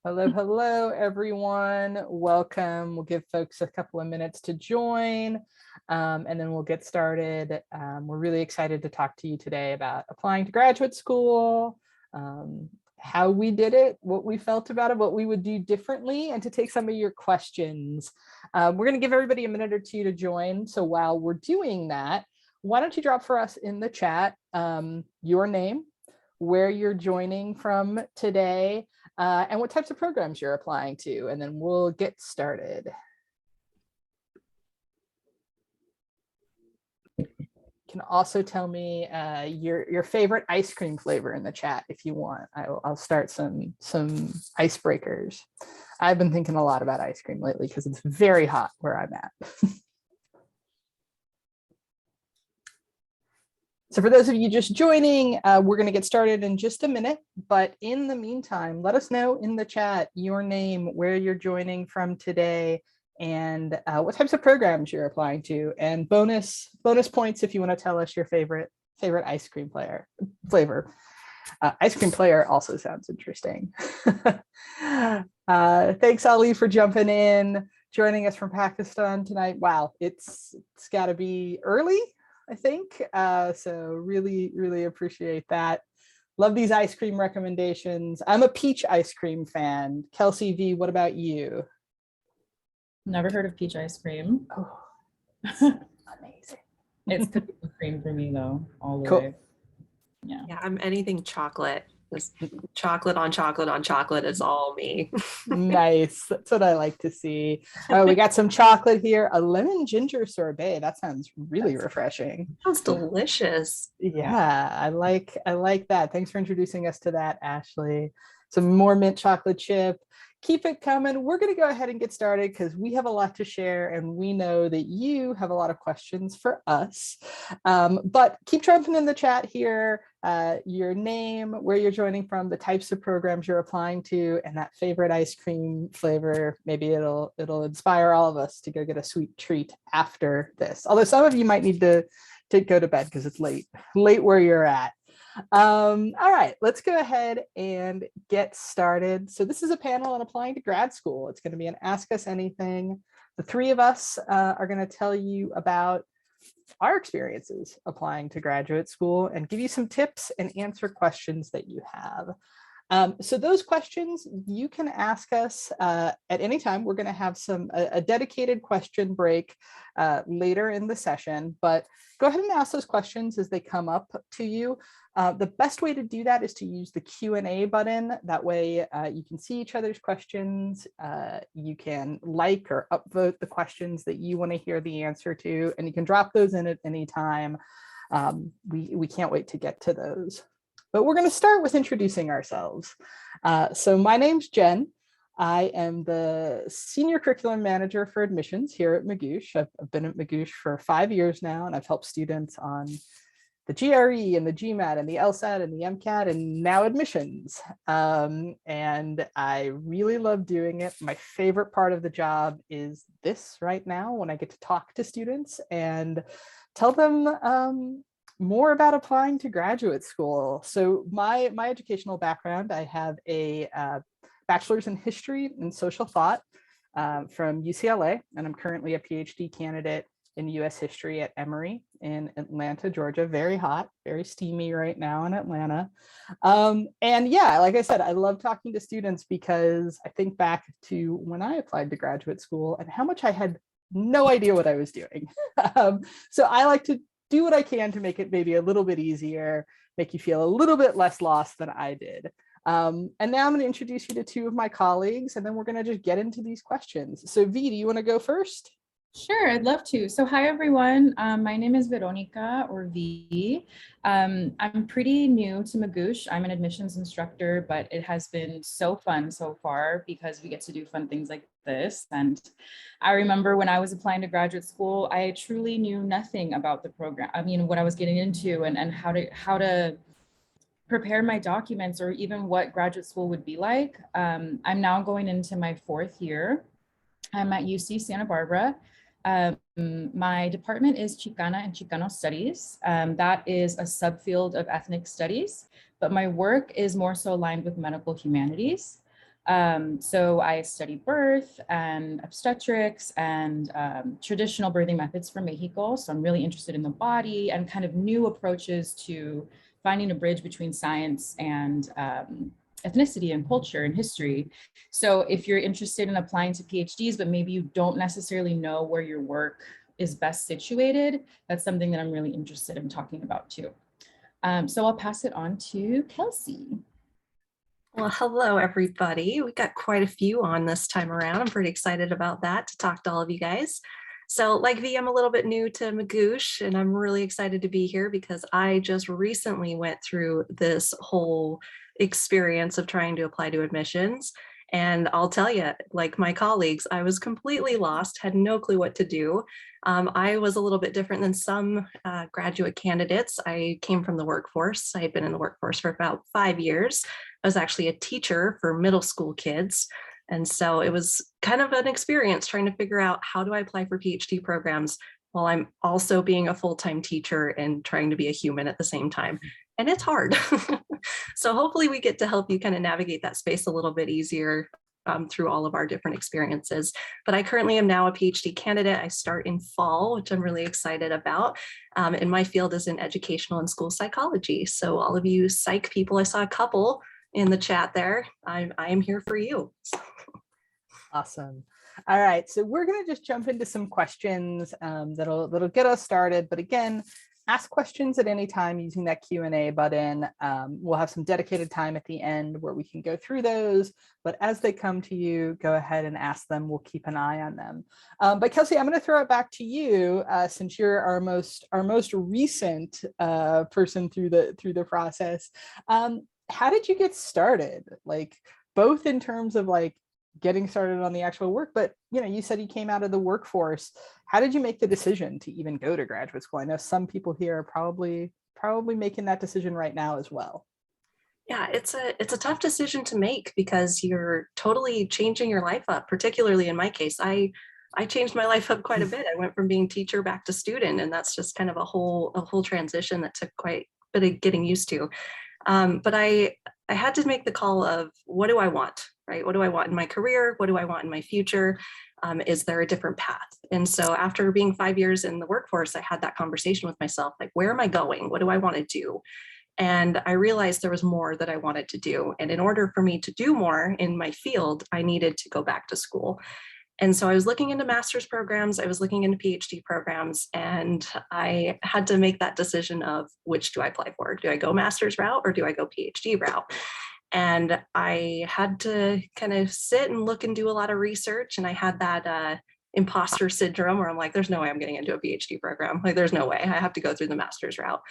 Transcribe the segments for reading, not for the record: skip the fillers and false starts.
Hello, everyone. Welcome. We'll give folks a couple of minutes to join, and then we'll get started. We're really excited to talk to you today about applying to graduate school, how we did it, what we felt about it, what we would do differently, and to take some of your questions. We're going to give everybody a minute or two to join. So while we're doing that, why don't you drop for us in the chat your name, where you're joining from today, and what types of programs you're applying to, and then we'll get started. You can also tell me your favorite ice cream flavor in the chat if you want. I'll start some icebreakers. I've been thinking a lot about ice cream lately because it's very hot where I'm at. So for those of you just joining, we're going to get started in just a minute. But in the meantime, let us know in the chat your name, where you're joining from today, and what types of programs you're applying to. And bonus points if you want to tell us your favorite ice cream flavor. Ice cream player also sounds interesting. Thanks, Ali, for jumping in, joining us from Pakistan tonight. Wow, it's got to be early, I think. So really appreciate that. Love these ice cream recommendations. I'm a peach ice cream fan. Kelsey V, what about you? Never heard of peach ice cream. Oh, amazing. It's cookies and cream for me though, all the Cool. way. Yeah, I'm anything chocolate. Just chocolate on chocolate on chocolate is all me. Nice. That's what I like to see. Oh, we got some chocolate here. A lemon ginger sorbet. That sounds really refreshing. Sounds delicious. Yeah, I like that. Thanks for introducing us to that, Ashley. Some more mint chocolate chip. Keep it coming. We're going to go ahead and get started because we have a lot to share and we know that you have a lot of questions for us. But keep jumping in the chat here, your name, where you're joining from, the types of programs you're applying to, and that favorite ice cream flavor. Maybe it'll inspire all of us to go get a sweet treat after this. Although some of you might need to go to bed because it's late where you're at. All right, let's go ahead and get started. So this is a panel on applying to grad school. It's going to be an Ask Us Anything. The three of us are going to tell you about our experiences applying to graduate school and give you some tips and answer questions that you have. So those questions you can ask us at any time. We're going to have a dedicated question break later in the session, but go ahead and ask those questions as they come up to you. The best way to do that is to use the Q&A button. That way you can see each other's questions. You can like or upvote the questions that you want to hear the answer to, and you can drop those in at any time. We can't wait to get to those. But we're going to start with introducing ourselves. So my name's Jen. I am the Senior Curriculum Manager for Admissions here at Magoosh. I've been at Magoosh for 5 years now, and I've helped students on the GRE and the GMAT and the LSAT and the MCAT and now admissions. And I really love doing it. My favorite part of the job is this right now, when I get to talk to students and tell them more about applying to graduate school. So my educational background, I have a bachelor's in history and social thought from UCLA, and I'm currently a PhD candidate in US history at Emory in Atlanta, Georgia. Very hot, very steamy right now in Atlanta. And yeah, like I said, I love talking to students because I think back to when I applied to graduate school and how much I had no idea what I was doing. So I like to do what I can to make it maybe a little bit easier, make you feel a little bit less lost than I did. And now I'm going to introduce you to two of my colleagues, and then we're going to just get into these questions. So V, do you want to go first? Sure, I'd love to. So hi, everyone. My name is Veronica, or V. I'm pretty new to Magoosh. I'm an admissions instructor, but it has been so fun so far because we get to do fun things like this. And I remember when I was applying to graduate school, I truly knew nothing about the program. I mean, what I was getting into and how to prepare my documents or even what graduate school would be like. I'm now going into my 4th year. I'm at UC Santa Barbara. My department is Chicana and Chicano Studies. That is a subfield of ethnic studies, but my work is more so aligned with medical humanities. So I study birth and obstetrics and traditional birthing methods from Mexico. So I'm really interested in the body and kind of new approaches to finding a bridge between science and ethnicity and culture and history. So if you're interested in applying to PhDs, but maybe you don't necessarily know where your work is best situated, that's something that I'm really interested in talking about too. So I'll pass it on to Kelsey. Well, hello, everybody. We got quite a few on this time around. I'm pretty excited about that, to talk to all of you guys. So like V, I'm a little bit new to Magoosh, and I'm really excited to be here because I just recently went through this whole experience of trying to apply to admissions. And I'll tell you, like my colleagues, I was completely lost, had no clue what to do. I was a little bit different than some graduate candidates. I came from the workforce. I had been in the workforce for about 5 years. I was actually a teacher for middle school kids. And so it was kind of an experience trying to figure out, how do I apply for PhD programs while I'm also being a full-time teacher and trying to be a human at the same time. And it's hard. So hopefully we get to help you kind of navigate that space a little bit easier through all of our different experiences. But I currently am now a PhD candidate. I start in fall, which I'm really excited about. And my field is in educational and school psychology. So all of you psych people, I saw a couple in the chat there. I am here for you. Awesome. All right, so we're going to just jump into some questions that'll get us started. But again, ask questions at any time using that Q&A button. We'll have some dedicated time at the end where we can go through those. But as they come to you, go ahead and ask them. We'll keep an eye on them. But Kelsey, I'm going to throw it back to you since you're our most recent person through the process. How did you get started? Like both in terms of like getting started on the actual work, but you said you came out of the workforce. How did you make the decision to even go to graduate school? I know some people here are probably making that decision right now as well. Yeah, it's a tough decision to make because you're totally changing your life up. Particularly in my case, I changed my life up quite a bit. I went from being teacher back to student, and that's just kind of a whole transition that took quite a bit of getting used to. But I had to make the call of, what do I want, right? What do I want in my career? What do I want in my future? Is there a different path? And so after being 5 years in the workforce, I had that conversation with myself, like, where am I going? What do I want to do? And I realized there was more that I wanted to do. And in order for me to do more in my field, I needed to go back to school. And so I was looking into master's programs, I was looking into PhD programs, and I had to make that decision of, which do I apply for? Do I go master's route or do I go PhD route? And I had to kind of sit and look and do a lot of research. And I had that imposter syndrome where I'm like, there's no way I'm getting into a PhD program. Like, there's no way. I have to go through the master's route.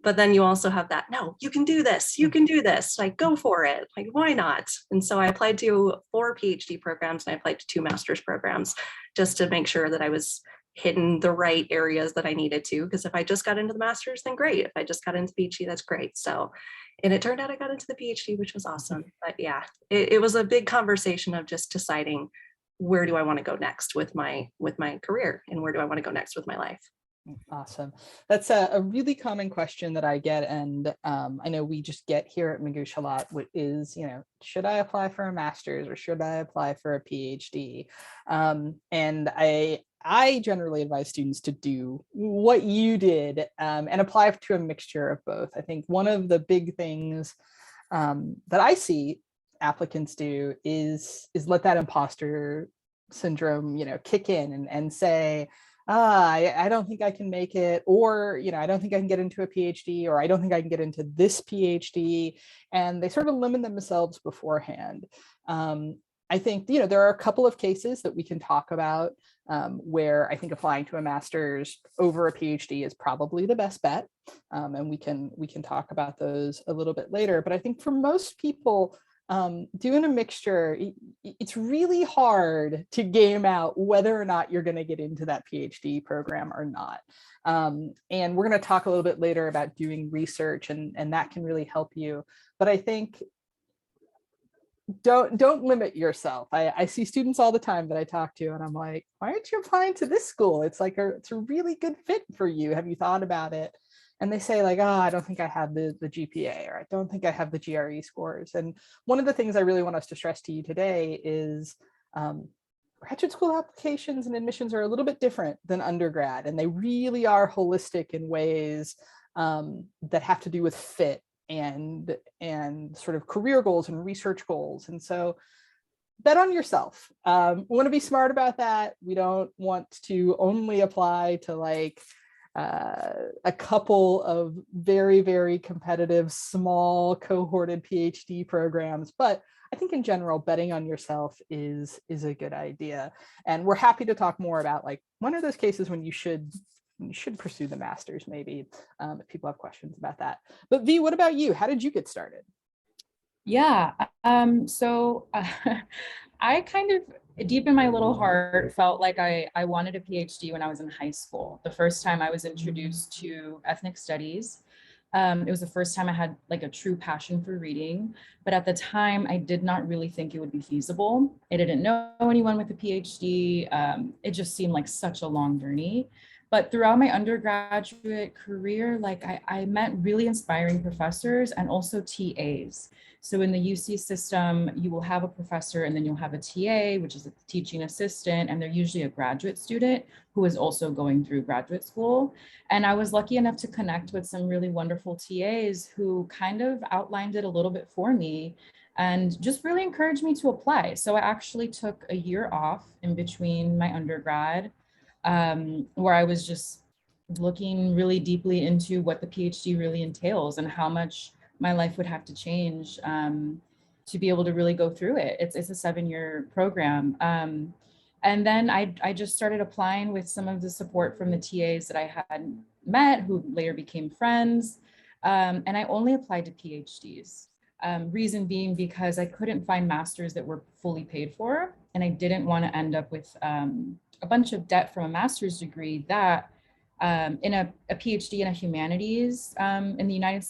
But then you also have that, no, you can do this, like, go for it, like, why not? And so I applied to 4 PhD programs and I applied to 2 master's programs just to make sure that I was hitting the right areas that I needed to, because if I just got into the master's, then great. If I just got into PhD, that's great. So, and it turned out I got into the PhD, which was awesome. But yeah, it was a big conversation of just deciding, where do I want to go next with my career, and where do I want to go next with my life? Awesome. That's a really common question that I get. And I know we just get here at Magoosh a lot, which is, should I apply for a master's or should I apply for a PhD? And I generally advise students to do what you did and apply to a mixture of both. I think one of the big things that I see applicants do is let that imposter syndrome, kick in and say, I don't think I can make it, or, I don't think I can get into a PhD, or I don't think I can get into this PhD. And they sort of limit themselves beforehand. I think, there are a couple of cases that we can talk about where I think applying to a master's over a PhD is probably the best bet. And we can talk about those a little bit later. But I think for most people, doing a mixture, it's really hard to game out whether or not you're going to get into that PhD program or not. And we're going to talk a little bit later about doing research, and that can really help you. But I think don't limit yourself. I see students all the time that I talk to and I'm like, why aren't you applying to this school? It's like it's a really good fit for you. Have you thought about it? And they say like, oh, I don't think I have the GPA, or I don't think I have the GRE scores. And one of the things I really want us to stress to you today is graduate school applications and admissions are a little bit different than undergrad, and they really are holistic in ways that have to do with fit and sort of career goals and research goals. And so bet on yourself. We want to be smart about that. We don't want to only apply to like a couple of very, very competitive, small cohorted PhD programs, but I think in general, betting on yourself is a good idea. And we're happy to talk more about like, when are those cases when you should pursue the master's, maybe, if people have questions about that. But V, what about you? How did you get started? Yeah, so I kind of deep in my little heart felt like I wanted a PhD when I was in high school. The first time I was introduced to ethnic studies, it was the first time I had like a true passion for reading, but at the time I did not really think it would be feasible. I didn't know anyone with a PhD. It just seemed like such a long journey. But throughout my undergraduate career, like I met really inspiring professors and also TAs. So in the UC system, you will have a professor and then you'll have a TA, which is a teaching assistant, and they're usually a graduate student who is also going through graduate school. And I was lucky enough to connect with some really wonderful TAs who kind of outlined it a little bit for me and just really encouraged me to apply. So I actually took a year off in between my undergrad, where I was just looking really deeply into what the PhD really entails and how much my life would have to change to be able to really go through it. It's a 7-year program. And then I just started applying with some of the support from the TAs that I had met, who later became friends. And I only applied to PhDs. Reason being because I couldn't find masters that were fully paid for, and I didn't want to end up with a bunch of debt from a master's degree that in a PhD in a humanities in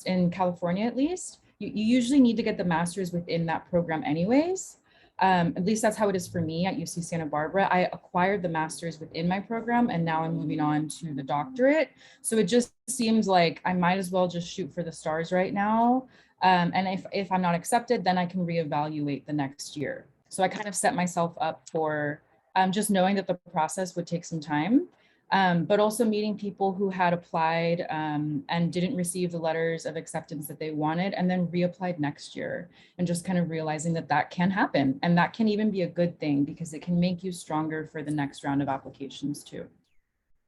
in California, at least, you usually need to get the master's within that program anyways. At least that's how it is for me at UC Santa Barbara. I acquired the master's within my program and now I'm moving on to the doctorate. So it just seems like I might as well just shoot for the stars right now. And if I'm not accepted, then I can reevaluate the next year. So I kind of set myself up for just knowing that the process would take some time, but also meeting people who had applied and didn't receive the letters of acceptance that they wanted and then reapplied next year, and just kind of realizing that that can happen. And that can even be a good thing because it can make you stronger for the next round of applications too.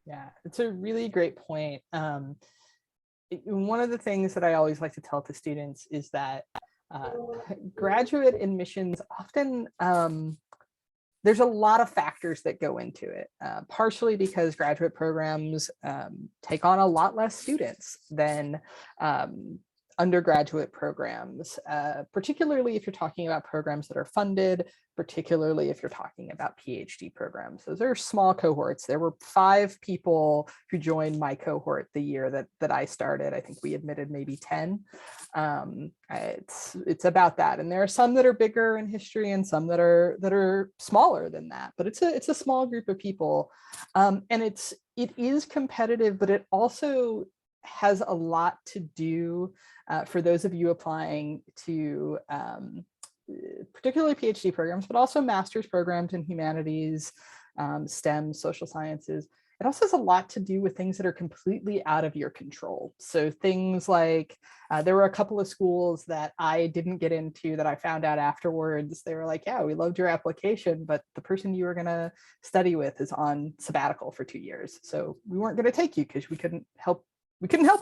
Yeah, it's a really great point. One of the things that I always like to tell to students is that graduate admissions often, there's a lot of factors that go into it, partially because graduate programs take on a lot less students than undergraduate programs, particularly if you're talking about programs that are funded, particularly if you're talking about PhD programs. Those are small cohorts. There were 5 people who joined my cohort the year that I started. I think we admitted maybe 10. It's about that. And there are some that are bigger in history and some that are smaller than that, but it's a small group of people. And it is competitive, but it also has a lot to do for those of you applying to particularly PhD programs, but also master's programs in humanities, STEM, social sciences. It also has a lot to do with things that are completely out of your control. So things like, there were a couple of schools that I didn't get into that I found out afterwards. They were like, yeah, we loved your application, but the person you were gonna study with is on sabbatical for 2 years. So we weren't gonna take you because we couldn't help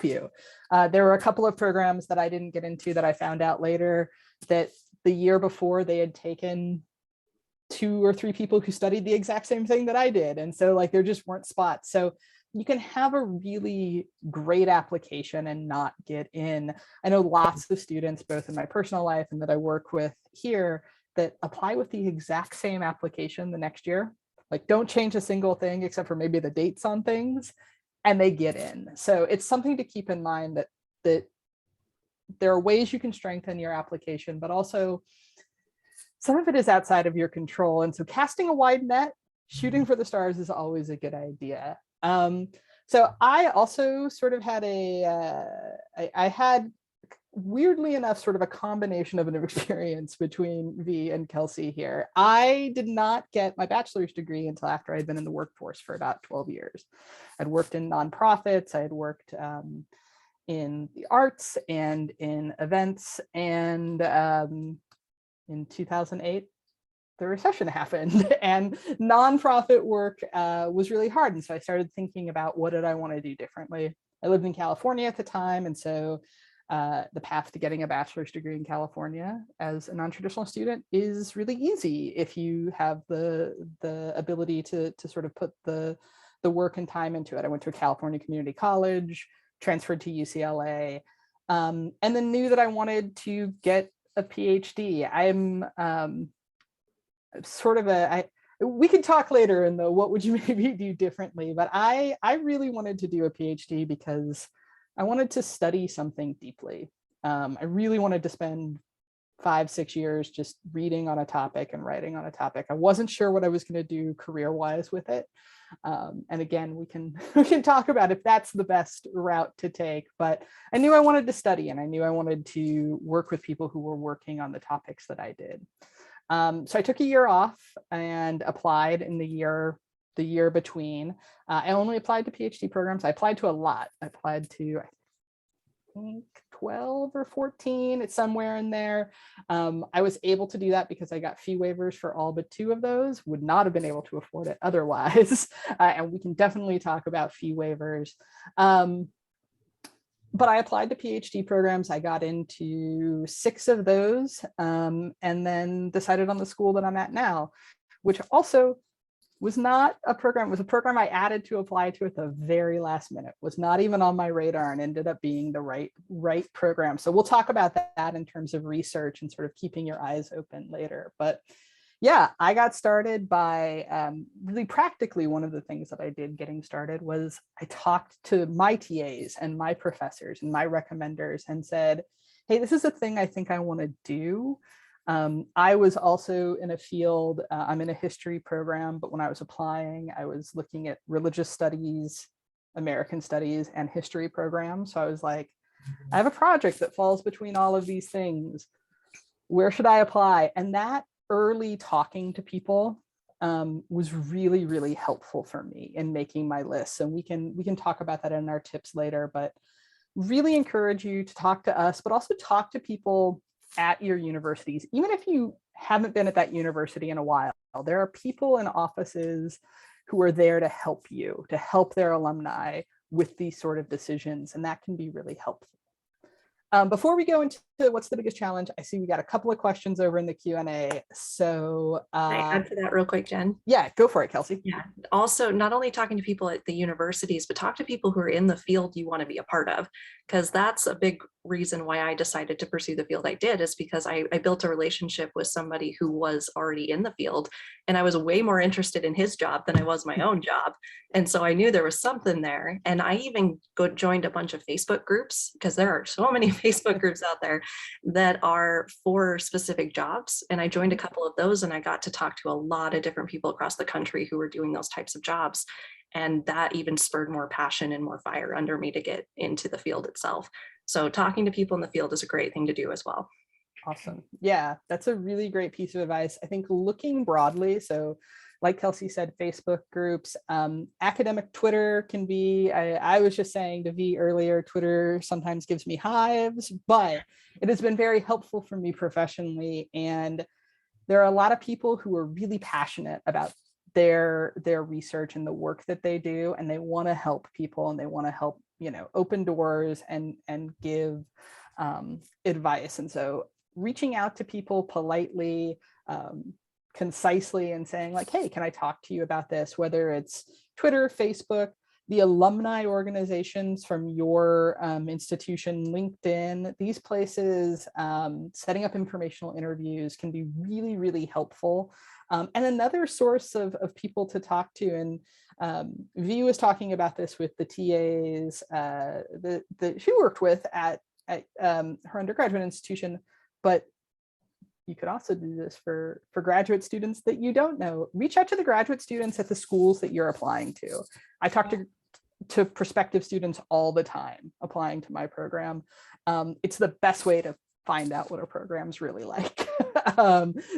you. There were a couple of programs that I didn't get into that I found out later that the year before they had taken 2 or 3 people who studied the exact same thing that I did. And so like there just weren't spots. So you can have a really great application and not get in. I know lots of students, both in my personal life and that I work with here, that apply with the exact same application the next year. Like don't change a single thing except for maybe the dates on things, and they get in. So it's something to keep in mind that there are ways you can strengthen your application, but also some of it is outside of your control. And so casting a wide net, shooting for the stars is always a good idea. So I also sort of had I had, weirdly enough, sort of a combination of an experience between V and Kelsey here. I did not get my bachelor's degree until after I'd been in the workforce for about 12 years. I'd worked in nonprofits, I had worked in the arts and in events, and in 2008, the recession happened and nonprofit work was really hard. And so I started thinking about what did I want to do differently. I lived in California at the time. And so the path to getting a bachelor's degree in California as a non-traditional student is really easy if you have the ability to sort of put the work and time into it. I went to a California community college, transferred to UCLA, and then knew that I wanted to get a PhD. I'm sort of we could talk later in the what would you maybe do differently, but I really wanted to do a PhD because I wanted to study something deeply. I really wanted to spend 5-6 years just reading on a topic and writing on a topic. I wasn't sure what I was going to do career-wise with it. And again, we can talk about if that's the best route to take, but I knew I wanted to study and I knew I wanted to work with people who were working on the topics that I did. So I took a year off and applied in the year between. I only applied to PhD programs. I applied to a lot. I applied to, I think, 12 or 14. It's somewhere in there. I was able to do that because I got fee waivers for all but 2 of those. Would not have been able to afford it otherwise. And we can definitely talk about fee waivers. But I applied to PhD programs. I got into 6 of those, and then decided on the school that I'm at now, which also was not a program. It was a program I added to apply to at the very last minute. Was not even on my radar and ended up being the right program. So we'll talk about that in terms of research and sort of keeping your eyes open later. But yeah, I got started by really practically one of the things that I did getting started was I talked to my TAs and my professors and my recommenders and said, hey, this is a thing I think I want to do. I was also in a field, I'm in a history program, but when I was applying, I was looking at religious studies, American studies, and history programs. So I was like, I have a project that falls between all of these things. Where should I apply? And that early talking to people was really, really helpful for me in making my list. And we can talk about that in our tips later, but really encourage you to talk to us, but also talk to people at your universities. Even if you haven't been at that university in a while, there are people in offices who are there to help you, to help their alumni with these sort of decisions. And that can be really helpful. Before we go into what's the biggest challenge, I see we got a couple of questions over in the Q&A. So Can I add to that real quick, Jen? Yeah, go for it, Kelsey. Yeah. Also, not only talking to people at the universities, but talk to people who are in the field you want to be a part of, because that's a big reason why I decided to pursue the field I did, is because I built a relationship with somebody who was already in the field, and I was way more interested in his job than I was my own job. And so I knew there was something there. And I even joined a bunch of Facebook groups, because there are so many Facebook groups out there that are for specific jobs. And I joined a couple of those, and I got to talk to a lot of different people across the country who were doing those types of jobs. And that even spurred more passion and more fire under me to get into the field itself. So talking to people in the field is a great thing to do as well. Awesome. Yeah, that's a really great piece of advice. I think looking broadly, so like Kelsey said, Facebook groups, academic Twitter can be, I was just saying to V earlier, Twitter sometimes gives me hives, but it has been very helpful for me professionally. And there are a lot of people who are really passionate about their research and the work that they do, and they want to help people, and they want to help, open doors and give advice. And so reaching out to people politely, concisely, and saying like, hey, can I talk to you about this? Whether it's Twitter, Facebook, the alumni organizations from your institution, LinkedIn, these places, setting up informational interviews can be really, really helpful. And another source of people to talk to, and V was talking about this with the TAs that she worked with at her undergraduate institution, but you could also do this for graduate students that you don't know. Reach out to the graduate students at the schools that you're applying to. I talk to prospective students all the time applying to my program. It's the best way to find out what a program's really like.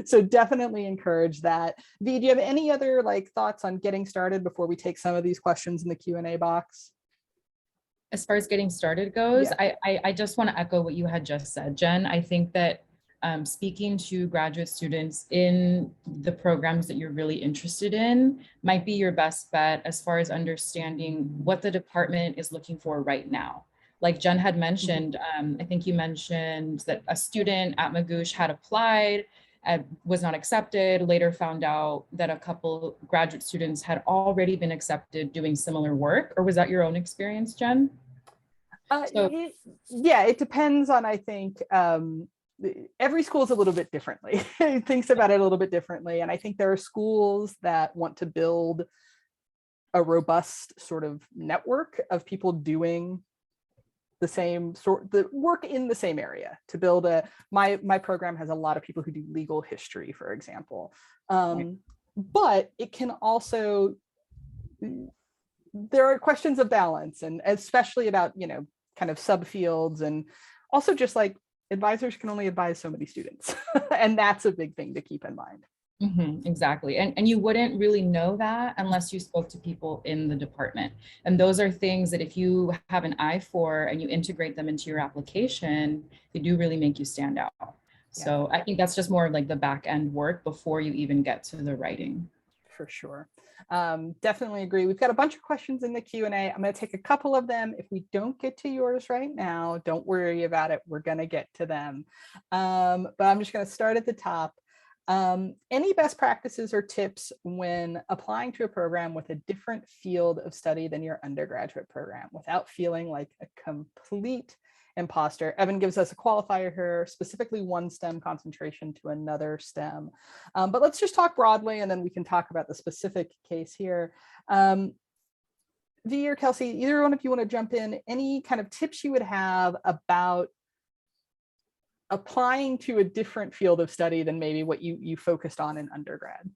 So definitely encourage that. V, do you have any other like thoughts on getting started before we take some of these questions in the Q&A box? As far as getting started goes, I just want to echo what you had just said, Jen. I think that speaking to graduate students in the programs that you're really interested in might be your best bet as far as understanding what the department is looking for right now. Like Jen had mentioned, I think you mentioned that a student at Magoosh had applied, was not accepted, later found out that a couple graduate students had already been accepted doing similar work, or was that your own experience, Jen? Yeah, it depends on, I think, every school is a little bit differently. It thinks about it a little bit differently. And I think there are schools that want to build a robust sort of network of people doing the same sort, the work in the same area to build my program has a lot of people who do legal history, for example. But it can also, there are questions of balance, and especially about, kind of subfields, and also just like advisors can only advise so many students. And that's a big thing to keep in mind. Exactly. And you wouldn't really know that unless you spoke to people in the department. And those are things that if you have an eye for and you integrate them into your application, they do really make you stand out. Yeah. So I think that's just more of like the back end work before you even get to the writing. For sure. Definitely agree. We've got a bunch of questions in the Q&A. I'm going to take a couple of them. If we don't get to yours right now, don't worry about it. We're going to get to them. But I'm just going to start at the top. Any best practices or tips when applying to a program with a different field of study than your undergraduate program without feeling like a complete imposter? Evan gives us a qualifier here, specifically one STEM concentration to another STEM. But let's just talk broadly, and then we can talk about the specific case here. V or Kelsey, either one of you want to jump in, any kind of tips you would have about applying to a different field of study than maybe what you focused on in undergrad?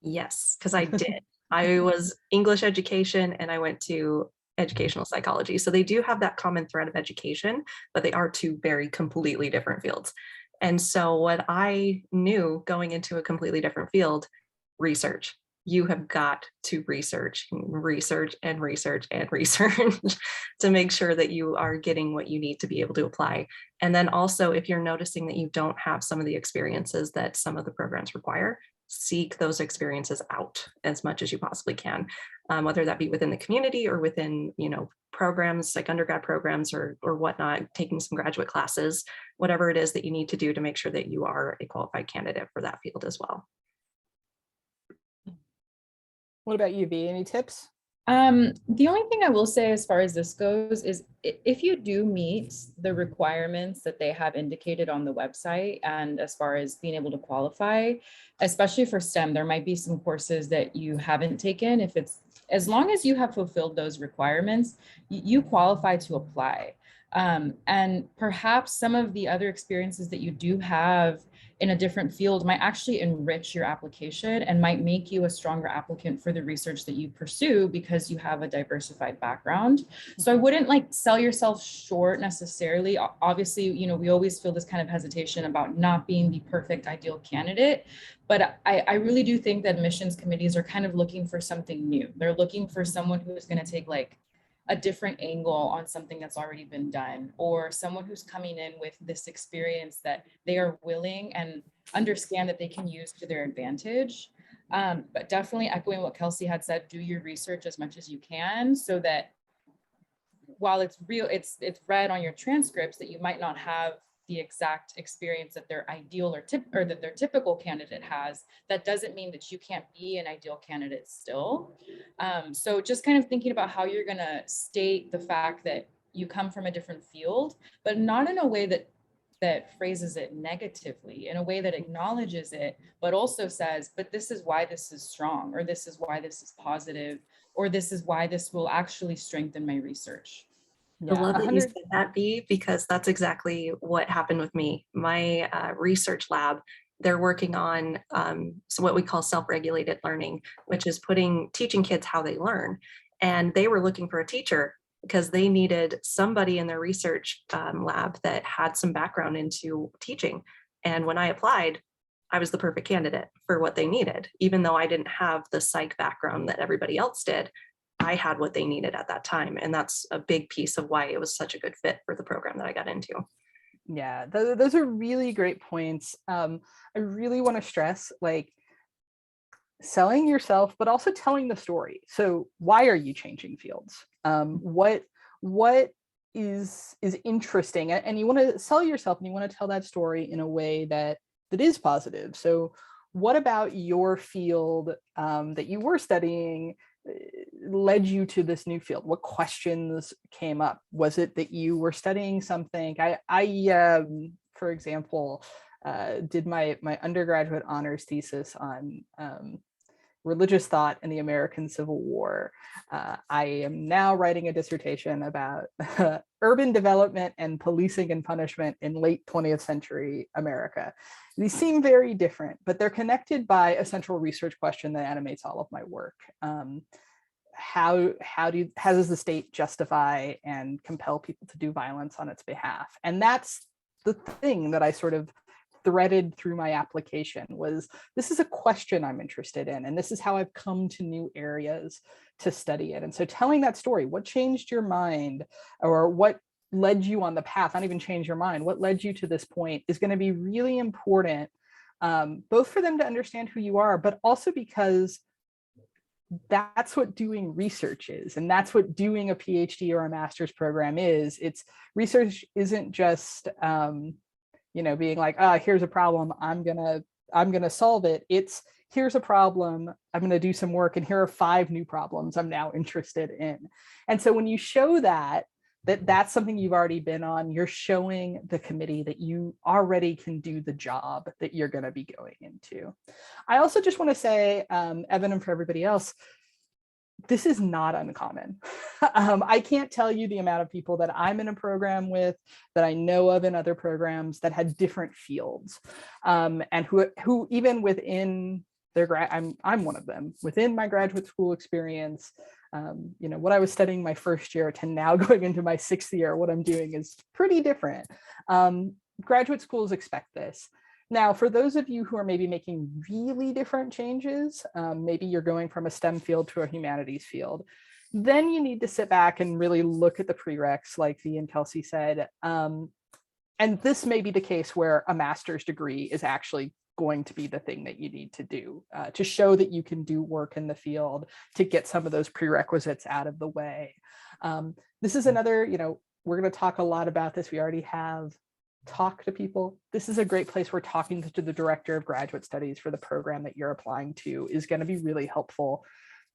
Yes, because I did. I was English education and I went to educational psychology. So they do have that common thread of education, but they are two very completely different fields. And so what I knew going into a completely different field, research. You have got to research and research and research and research to make sure that you are getting what you need to be able to apply. And then also, if you're noticing that you don't have some of the experiences that some of the programs require, seek those experiences out as much as you possibly can, whether that be within the community or within, programs like undergrad programs or whatnot, taking some graduate classes, whatever it is that you need to do to make sure that you are a qualified candidate for that field as well. What about you, V? Any tips? The only thing I will say as far as this goes is if you do meet the requirements that they have indicated on the website, and as far as being able to qualify, especially for STEM, there might be some courses that you haven't taken. If it's, as long as you have fulfilled those requirements, you qualify to apply. And perhaps some of the other experiences that you do have in a different field might actually enrich your application and might make you a stronger applicant for the research that you pursue because you have a diversified background. So I wouldn't like sell yourself short necessarily. Obviously, we always feel this kind of hesitation about not being the perfect ideal candidate, but I really do think that admissions committees are kind of looking for something new. They're looking for someone who is going to take like a different angle on something that's already been done, or someone who's coming in with this experience that they are willing and understand that they can use to their advantage. But definitely echoing what Kelsey had said, do your research as much as you can so that while it's real, it's read on your transcripts that you might not have the exact experience that their ideal or that their typical candidate has, that doesn't mean that you can't be an ideal candidate still. So just kind of thinking about how you're going to state the fact that you come from a different field, but not in a way that phrases it negatively, in a way that acknowledges it, but also says, but this is why this is strong, or this is why this is positive, or this is why this will actually strengthen my research. I love that you said that, B, because that's exactly what happened with me. My research lab they're working on so what we call self-regulated learning, which is teaching kids how they learn. And they were looking for a teacher because they needed somebody in their research lab that had some background into teaching. And when I applied, I was the perfect candidate for what they needed. Even though I didn't have the psych background that everybody else did, I had what they needed at that time. And that's a big piece of why it was such a good fit for the program that I got into. Yeah, those are really great points. I really want to stress, like, selling yourself, but also telling the story. So why are you changing fields? What is interesting? And you want to sell yourself, and you want to tell that story in a way that is positive. So what about your field that you were studying led you to this new field? What questions came up? Was it that you were studying something? I for example, did my undergraduate honors thesis on religious thought in the American Civil War. I am now writing a dissertation about urban development and policing and punishment in late 20th century America. These seem very different, but they're connected by a central research question that animates all of my work. How does the state justify and compel people to do violence on its behalf? And that's the thing that I sort of threaded through my application was, this is a question I'm interested in, and this is how I've come to new areas to study it. And so telling that story, what changed your mind, or what led you on the path, not even change your mind, what led you to this point, is going to be really important, both for them to understand who you are, but also because that's what doing research is. And that's what doing a PhD or a master's program is. It's research isn't just, being like, here's a problem, I'm gonna solve it. It's, here's a problem, I'm gonna do some work, and here are 5 new problems I'm now interested in. And so when you show that's something you've already been on, you're showing the committee that you already can do the job that you're going to be going into. I also just want to say, Evan, and for everybody else, this is not uncommon. I can't tell you the amount of people that I'm in a program with, that I know of in other programs, that had different fields, and who even within their I'm one of them, within my graduate school experience. What I was studying my first year to now going into my 6th year, what I'm doing is pretty different. Graduate schools expect this. Now, for those of you who are maybe making really different changes, maybe you're going from a STEM field to a humanities field, then you need to sit back and really look at the prereqs, like V and Kelsey said. And this may be the case where a master's degree is actually going to be the thing that you need to do to show that you can do work in the field, to get some of those prerequisites out of the way. This is another, we're going to talk a lot about this. We already have talked to people. This is a great place where talking to the director of graduate studies for the program that you're applying to is going to be really helpful.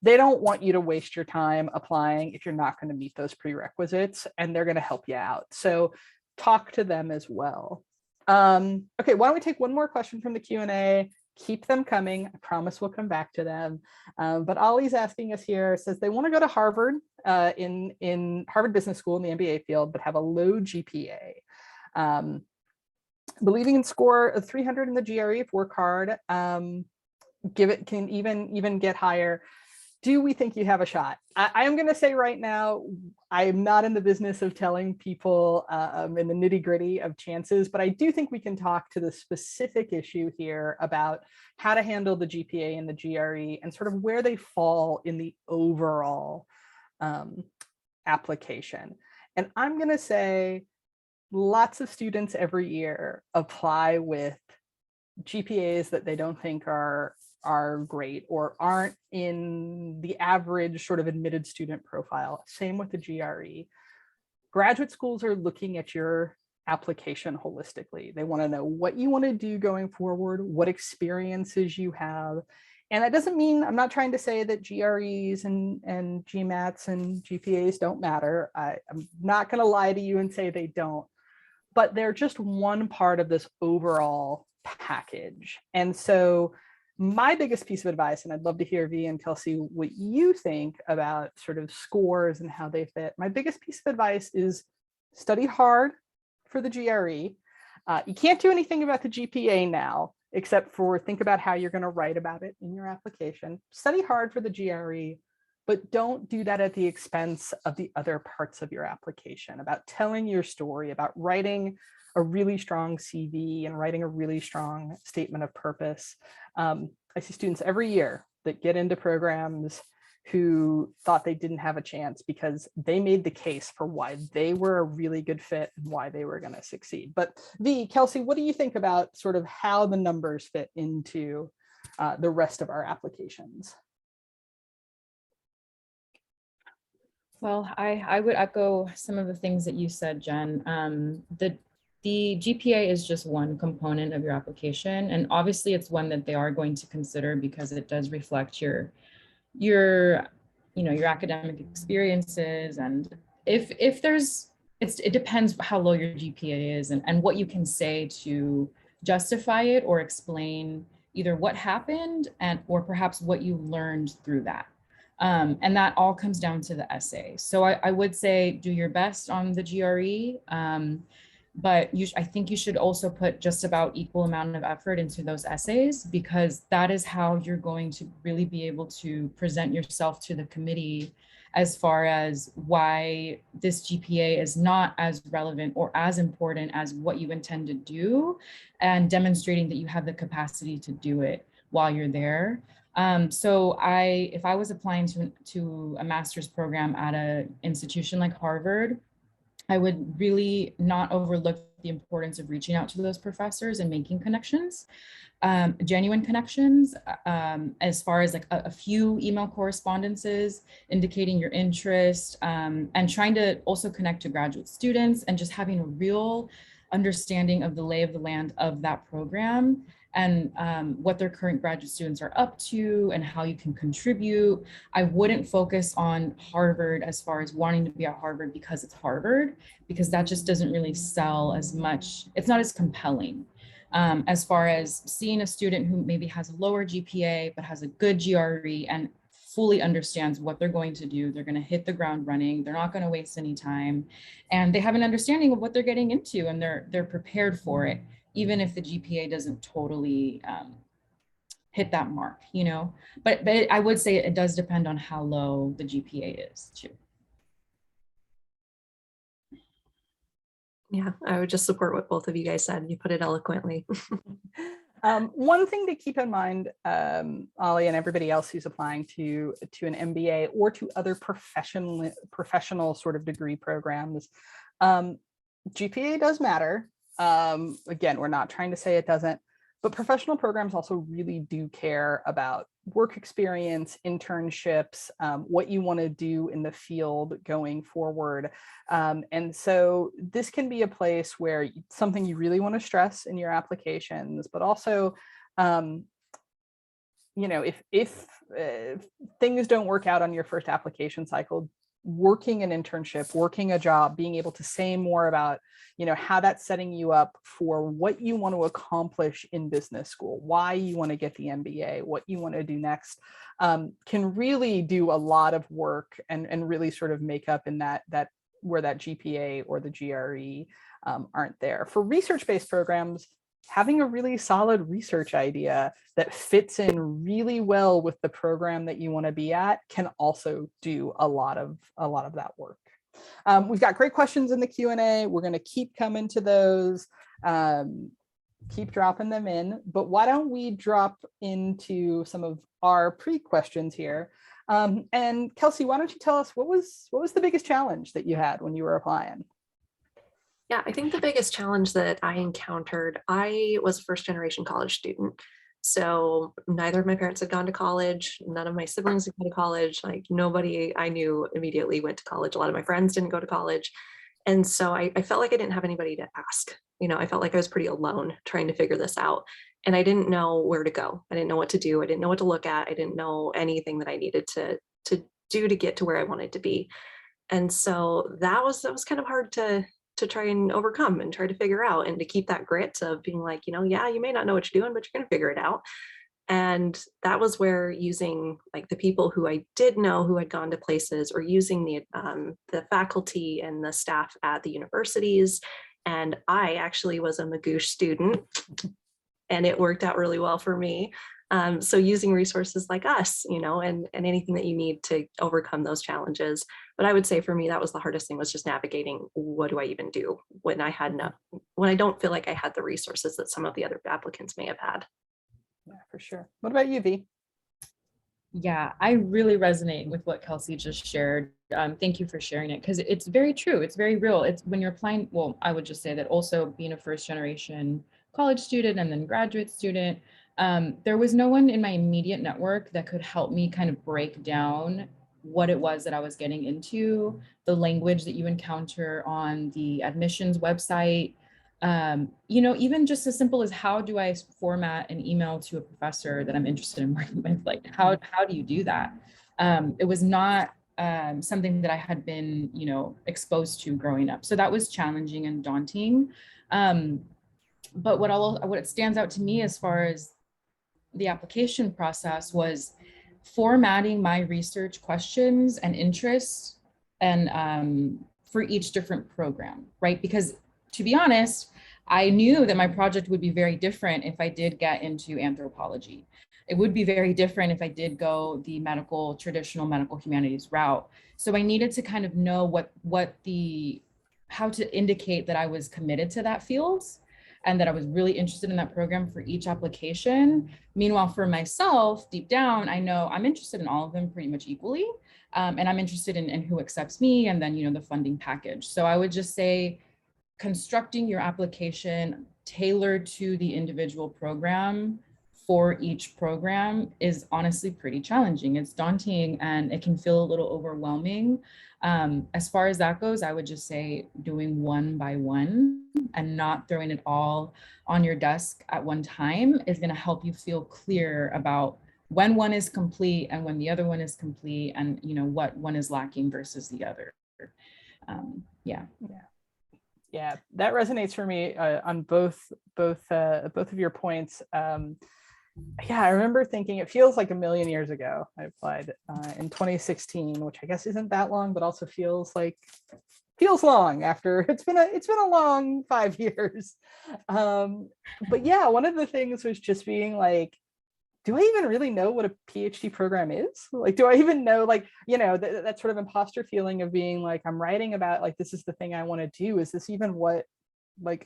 They don't want you to waste your time applying if you're not going to meet those prerequisites, and they're going to help you out. So talk to them as well. Okay, why don't we take one more question from the Q&A? Keep them coming. I promise we'll come back to them. But Ollie's asking us here, says they want to go to Harvard in Harvard Business School in the MBA field, but have a low GPA. Believing in score of 300 in the GRE if work hard, can even get higher. Do we think you have a shot? I am going to say right now, I am not in the business of telling people in the nitty gritty of chances, but I do think we can talk to the specific issue here about how to handle the GPA and the GRE and sort of where they fall in the overall application. And I'm going to say lots of students every year apply with GPAs that they don't think are great or aren't in the average sort of admitted student profile. Same with the GRE. Graduate schools are looking at your application holistically. They want to know what you want to do going forward, what experiences you have. And that doesn't mean, I'm not trying to say that GREs and GMATs and GPAs don't matter. I'm not going to lie to you and say they don't, but they're just one part of this overall package. And so my biggest piece of advice, and I'd love to hear V and Kelsey what you think about sort of scores and how they fit. My biggest piece of advice is study hard for the GRE. You can't do anything about the GPA now. except for think about how you're going to write about it in your application. Study hard for the GRE, but don't do that at the expense of the other parts of your application, about telling your story, about writing a really strong CV and writing a really strong statement of purpose. I see students every year that get into programs who thought they didn't have a chance because they made the case for why they were a really good fit and why they were going to succeed. But Kelsey, what do you think about sort of how the numbers fit into the rest of our applications? Well, I would echo some of the things that you said, Jen. The GPA is just one component of your application, and obviously it's one that they are going to consider because it does reflect your academic experiences, and if there's it depends how low your GPA is and what you can say to justify it or explain either what happened or perhaps what you learned through that. And that all comes down to the essay. So I would say do your best on the GRE, but I think you should also put just about equal amount of effort into those essays, because that is how you're going to really be able to present yourself to the committee as far as why this GPA is not as relevant or as important as what you intend to do, and demonstrating that you have the capacity to do it while you're there. So if I was applying to a master's program at an institution like Harvard, I would really not overlook the importance of reaching out to those professors and making connections, genuine connections, as far as like a few email correspondences indicating your interest, and trying to also connect to graduate students and just having a real understanding of the lay of the land of that program, and what their current graduate students are up to and how you can contribute. I wouldn't focus on Harvard as far as wanting to be at Harvard because it's Harvard, because that just doesn't really sell as much. It's not as compelling. As far as seeing a student who maybe has a lower GPA but has a good GRE and fully understands what they're going to do. They're going to hit the ground running. They're not going to waste any time, and they have an understanding of what they're getting into, and they're prepared for it, even if the GPA doesn't totally hit that mark, you know. But I would say it does depend on how low the GPA is too. Yeah, I would just support what both of you guys said. You put it eloquently. One thing to keep in mind, Ollie and everybody else who's applying to an MBA or to other professional sort of degree programs, GPA does matter. Again, we're not trying to say it doesn't, but professional programs also really do care about work experience, internships, what you want to do in the field going forward. And so this can be a place where something you really want to stress in your applications, but also, you know, if things don't work out on your first application cycle, working an internship, working a job, being able to say more about, you know, how that's setting you up for what you want to accomplish in business school, why you want to get the MBA, what you want to do next, can really do a lot of work and really sort of make up in that where that GPA or the GRE aren't there. For research-based programs, having a really solid research idea that fits in really well with the program that you want to be at can also do a lot of that work. We've got great questions in the Q&A. We're going to keep coming to those, keep dropping them in, but why don't we drop into some of our pre-questions here. And Kelsey, why don't you tell us what was the biggest challenge that you had when you were applying? Yeah, I think the biggest challenge that I encountered, I was a first generation college student. So neither of my parents had gone to college. None of my siblings had gone to college. Like nobody I knew immediately went to college. A lot of my friends didn't go to college. And so I felt like I didn't have anybody to ask. You know, I felt like I was pretty alone trying to figure this out. And I didn't know where to go. I didn't know what to do. I didn't know what to look at. I didn't know anything that I needed to do to get to where I wanted to be. And so that was kind of hard to try and overcome and try to figure out, and to keep that grit of being like, you know, yeah, you may not know what you're doing, but you're going to figure it out. And that was where using like the people who I did know who had gone to places, or using the faculty and the staff at the universities. And I actually was a Magoosh student. and it worked out really well for me. So using resources like us, and anything that you need to overcome those challenges. But I would say for me, that was the hardest thing, was just navigating, what do I even do when when I don't feel like I had the resources that some of the other applicants may have had. Yeah, for sure. What about you, V? Yeah, I really resonate with what Kelsey just shared. Thank you for sharing it, because it's very true. It's very real. It's when you're applying, well, I would just say that also being a first generation college student and then graduate student, there was no one in my immediate network that could help me kind of break down what it was that I was getting into, the language that you encounter on the admissions website. Even just as simple as, how do I format an email to a professor that I'm interested in working with? Like, how do you do that? It was not something that I had been, exposed to growing up. So that was challenging and daunting. But what stands out to me as far as the application process was formatting my research questions and interests and for each different program, right? Because to be honest, I knew that my project would be very different if I did get into anthropology. It would be very different if I did go the traditional medical humanities route. So I needed to kind of know how to indicate that I was committed to that field and that I was really interested in that program for each application. Meanwhile, for myself, deep down, I know I'm interested in all of them pretty much equally. And I'm interested in who accepts me, and then, the funding package. So I would just say, constructing your application tailored to the individual program for each program is honestly pretty challenging. It's daunting and it can feel a little overwhelming. As far as that goes, I would just say doing one by one and not throwing it all on your desk at one time is going to help you feel clear about when one is complete and when the other one is complete, and what one is lacking versus the other. Yeah, that resonates for me on both of your points. I remember thinking, it feels like a million years ago. I applied in 2016, which I guess isn't that long, but also feels long after it's been a long 5 years. But yeah, one of the things was just being like, do I even really know what a PhD program is? Like, do I even know, that sort of imposter feeling of being like, I'm writing about, like, this is the thing I want to do. Is this even what,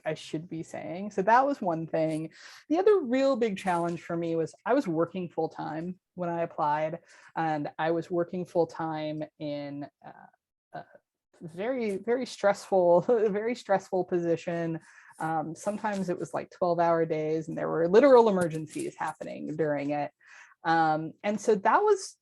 I should be saying? So that was one thing. The other real big challenge for me was I was working full time when I applied, and I was working full time in a very, very stressful, very stressful position. Sometimes it was like 12-hour days, and there were literal emergencies happening during it. And so that was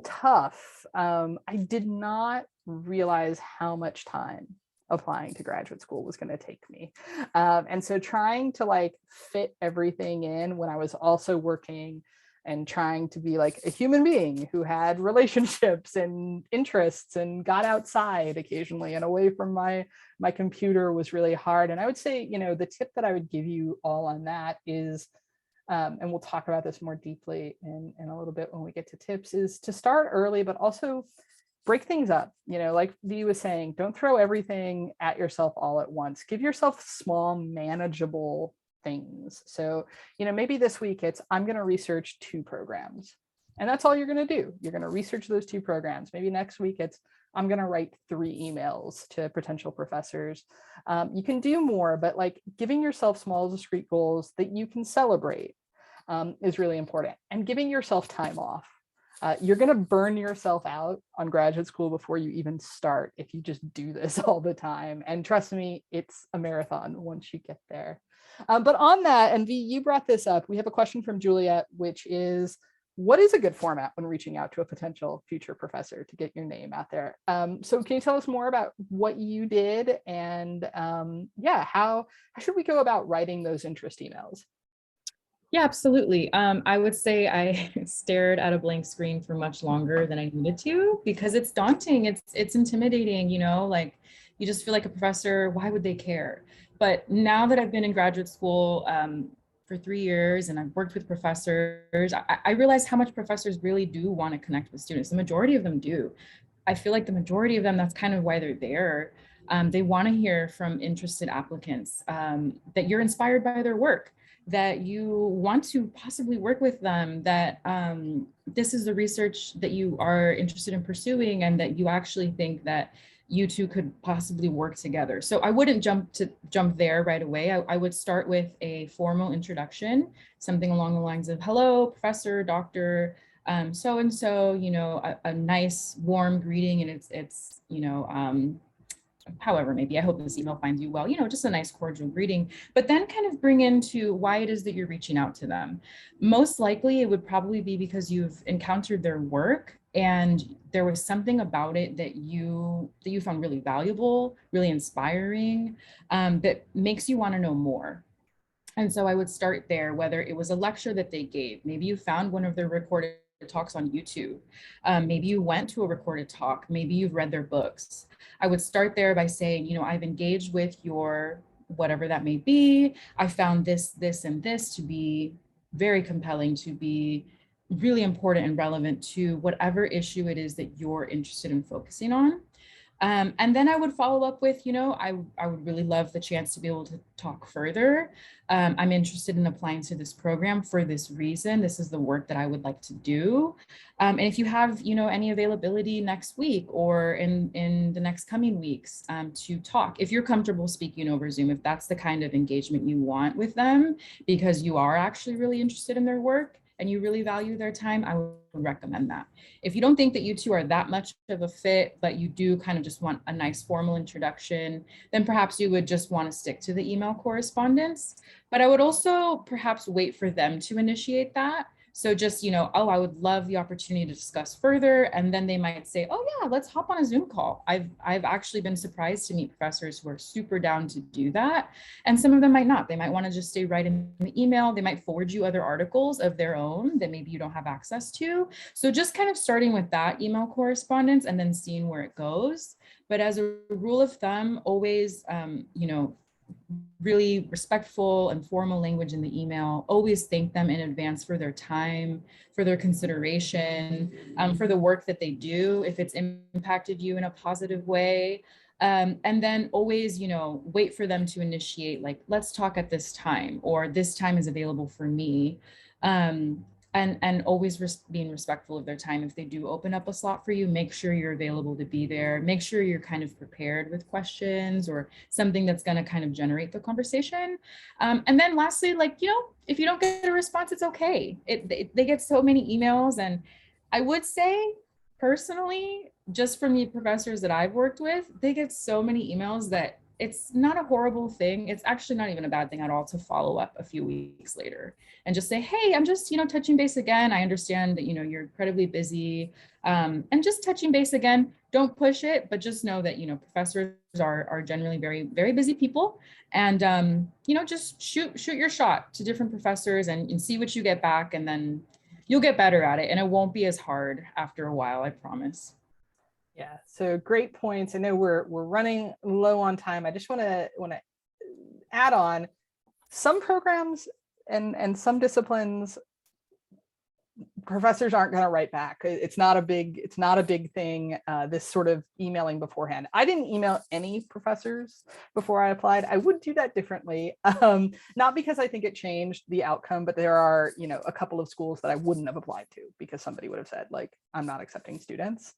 tough. I did not realize how much time applying to graduate school was going to take me. And so trying to fit everything in when I was also working and trying to be like a human being who had relationships and interests and got outside occasionally and away from my computer was really hard. And I would say, the tip that I would give you all on that is, and we'll talk about this more deeply in a little bit when we get to tips, is to start early, but also break things up. Like V was saying, don't throw everything at yourself all at once. Give yourself small, manageable things. So, maybe this week I'm going to research 2 programs, and that's all you're going to do. You're going to research those 2 programs. Maybe next week I'm going to write 3 emails to potential professors. You can do more, but giving yourself small, discrete goals that you can celebrate is really important, and giving yourself time off. You're going to burn yourself out on graduate school before you even start if you just do this all the time. And trust me, it's a marathon once you get there. But on that, and V, you brought this up, we have a question from Juliet, which is, what is a good format when reaching out to a potential future professor to get your name out there? So can you tell us more about what you did, and how should we go about writing those interest emails? Yeah, absolutely. I would say I stared at a blank screen for much longer than I needed to, because it's daunting. It's intimidating, you just feel like a professor, why would they care? But now that I've been in graduate school for 3 years and I've worked with professors, I realize how much professors really do want to connect with students. The majority of them do. I feel like the majority of them, that's kind of why they're there. They want to hear from interested applicants that you're inspired by their work. that you want to possibly work with them, that this is the research that you are interested in pursuing, and that you actually think that you two could possibly work together. So I wouldn't jump there right away. I would start with a formal introduction, something along the lines of, hello, professor, doctor, so and so, you know, a nice warm greeting, and it's you know, however, maybe I hope this email finds you well, you know, just a nice cordial greeting, but then kind of bring into why it is that you're reaching out to them. Most likely it would probably be because you've encountered their work and there was something about it that you found really valuable, really inspiring, that makes you want to know more. And so I would start there, whether it was a lecture that they gave, maybe you found one of their recorded talks on YouTube, maybe you went to a recorded talk, maybe you've read their books. I would start there by saying, you know, I've engaged with your whatever that may be. I found this, this, and this to be very compelling, to be really important and relevant to whatever issue it is that you're interested in focusing on. And then I would follow up with, you know, I would really love the chance to be able to talk further. I'm interested in applying to this program for this reason. This is the work that I would like to do. And if you have, you know, any availability next week or in the next coming weeks to talk, if you're comfortable speaking over Zoom, if that's the kind of engagement you want with them, because you are actually really interested in their work and you really value their time, I would recommend that. If you don't think that you two are that much of a fit, but you do kind of just want a nice formal introduction, then perhaps you would just want to stick to the email correspondence. But I would also perhaps wait for them to initiate that. So just, you know, oh, I would love the opportunity to discuss further. And then they might say, oh yeah, let's hop on a Zoom call. I've actually been surprised to meet professors who are super down to do that. And some of them might not. They might want to just stay right in the email. They might forward you other articles of their own that maybe you don't have access to. So just kind of starting with that email correspondence and then seeing where it goes. But as a rule of thumb, always, you know, really respectful and formal language in the email. Always thank them in advance for their time, for their consideration, for the work that they do, if it's impacted you in a positive way. And then always, you know, wait for them to initiate, like, let's talk at this time, or this time is available for me. And always being respectful of their time. If they do open up a slot for you, make sure you're available to be there. Make sure you're kind of prepared with questions or something that's going to kind of generate the conversation. And then lastly, like, you know, if you don't get a response, it's okay. They get so many emails. And I would say personally, just from the professors that I've worked with, they get so many emails that it's not a horrible thing. It's actually not even a bad thing at all to follow up a few weeks later and just say, hey, I'm just, you know, touching base again. I understand that, you know, you're incredibly busy, and just touching base again. Don't push it, but just know that, you know, professors are generally very, very busy people, and you know, just shoot your shot to different professors and see what you get back, and then you'll get better at it, and it won't be as hard after a while, I promise. Yeah, so great points. I know we're running low on time. I just want to add on some programs and some disciplines, professors aren't going to write back. It's not a big thing. This sort of emailing beforehand. I didn't email any professors before I applied. I would do that differently, not because I think it changed the outcome, but there are, you know, a couple of schools that I wouldn't have applied to because somebody would have said, like, I'm not accepting students.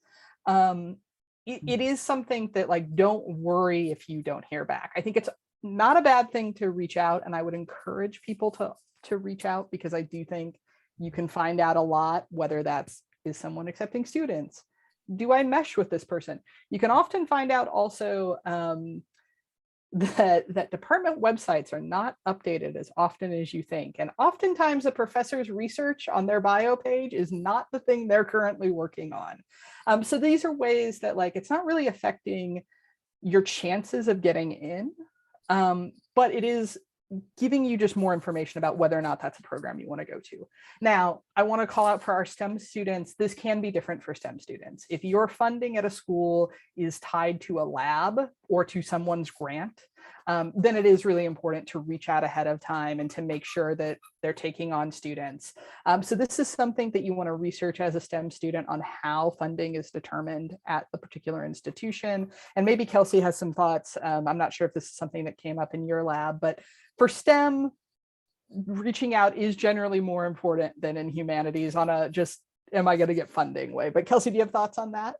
It is something that, like, don't worry if you don't hear back. I think it's not a bad thing to reach out, and I would encourage people to reach out, because I do think you can find out a lot, whether that's, is someone accepting students? Do I mesh with this person? You can often find out also that department websites are not updated as often as you think. And oftentimes a professor's research on their bio page is not the thing they're currently working on. So these are ways that, like, it's not really affecting your chances of getting in, but it is giving you just more information about whether or not that's a program you want to go to. Now, I want to call out for our STEM students, this can be different for STEM students. If your funding at a school is tied to a lab or to someone's grant, then it is really important to reach out ahead of time and to make sure that they're taking on students. So this is something that you want to research as a STEM student on how funding is determined at the particular institution. And maybe Kelsey has some thoughts. I'm not sure if this is something that came up in your lab, but for STEM, reaching out is generally more important than in humanities on a just, am I going to get funding way. But Kelsey, do you have thoughts on that?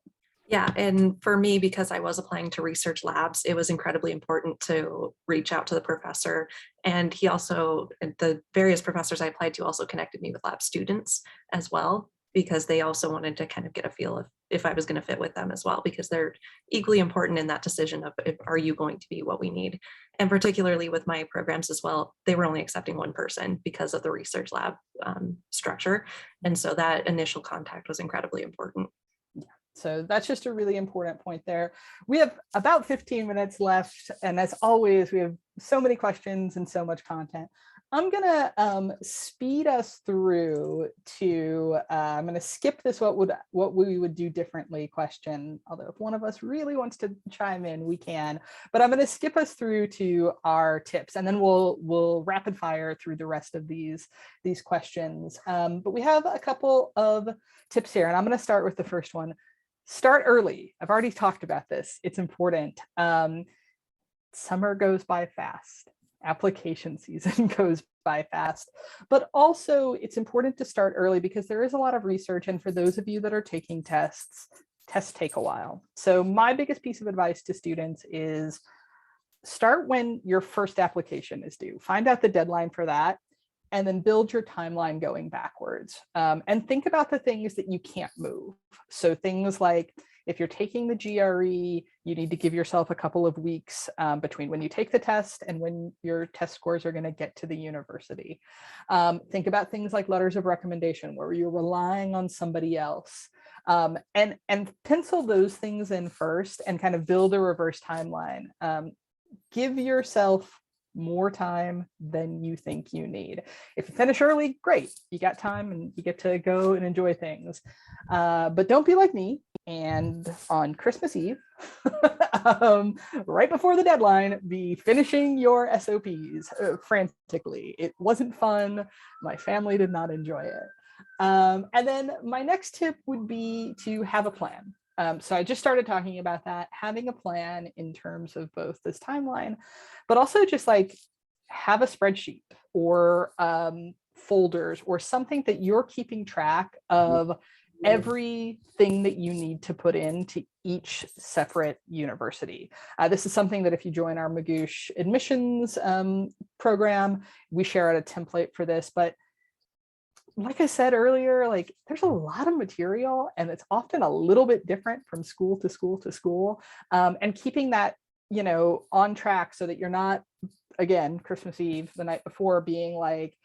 Yeah, and for me, because I was applying to research labs, it was incredibly important to reach out to the professor. And he also, the various professors I applied to also connected me with lab students as well, because they also wanted to kind of get a feel of if I was going to fit with them as well, because they're equally important in that decision of if, are you going to be what we need? And particularly with my programs as well, they were only accepting one person because of the research lab structure. And so that initial contact was incredibly important. So that's just a really important point there. We have about 15 minutes left. And as always, we have so many questions and so much content. I'm gonna speed us through to, I'm gonna skip this what we would do differently question, although if one of us really wants to chime in, we can, but I'm gonna skip us through to our tips and then we'll rapid fire through the rest of these questions. But we have a couple of tips here and I'm gonna start with the first one. Start early. I've already talked about this. It's important. Summer goes by fast. Application season goes by fast, but also it's important to start early because there is a lot of research. And for those of you that are taking tests take a while. So my biggest piece of advice to students is start when your first application is due. Find out the deadline for that and then build your timeline going backwards. And think about the things that you can't move. So things like if you're taking the GRE, you need to give yourself a couple of weeks between when you take the test and when your test scores are going to get to the university. Think about things like letters of recommendation where you're relying on somebody else. And pencil those things in first and kind of build a reverse timeline. Give yourself more time than you think you need. If you finish early, great, you got time and you get to go and enjoy things. But don't be like me and on Christmas Eve, right before the deadline, be finishing your SOPs frantically. It wasn't fun. My family did not enjoy it. And then my next tip would be to have a plan. So I just started talking about that, having a plan in terms of both this timeline, but also just like have a spreadsheet or folders or something that you're keeping track of everything that you need to put into each separate university. This is something that if you join our Magoosh admissions program, we share out a template for this, but like I said earlier, like there's a lot of material and it's often a little bit different from school to school to school. And keeping that, you know, on track so that you're not, again, Christmas Eve, the night before being like,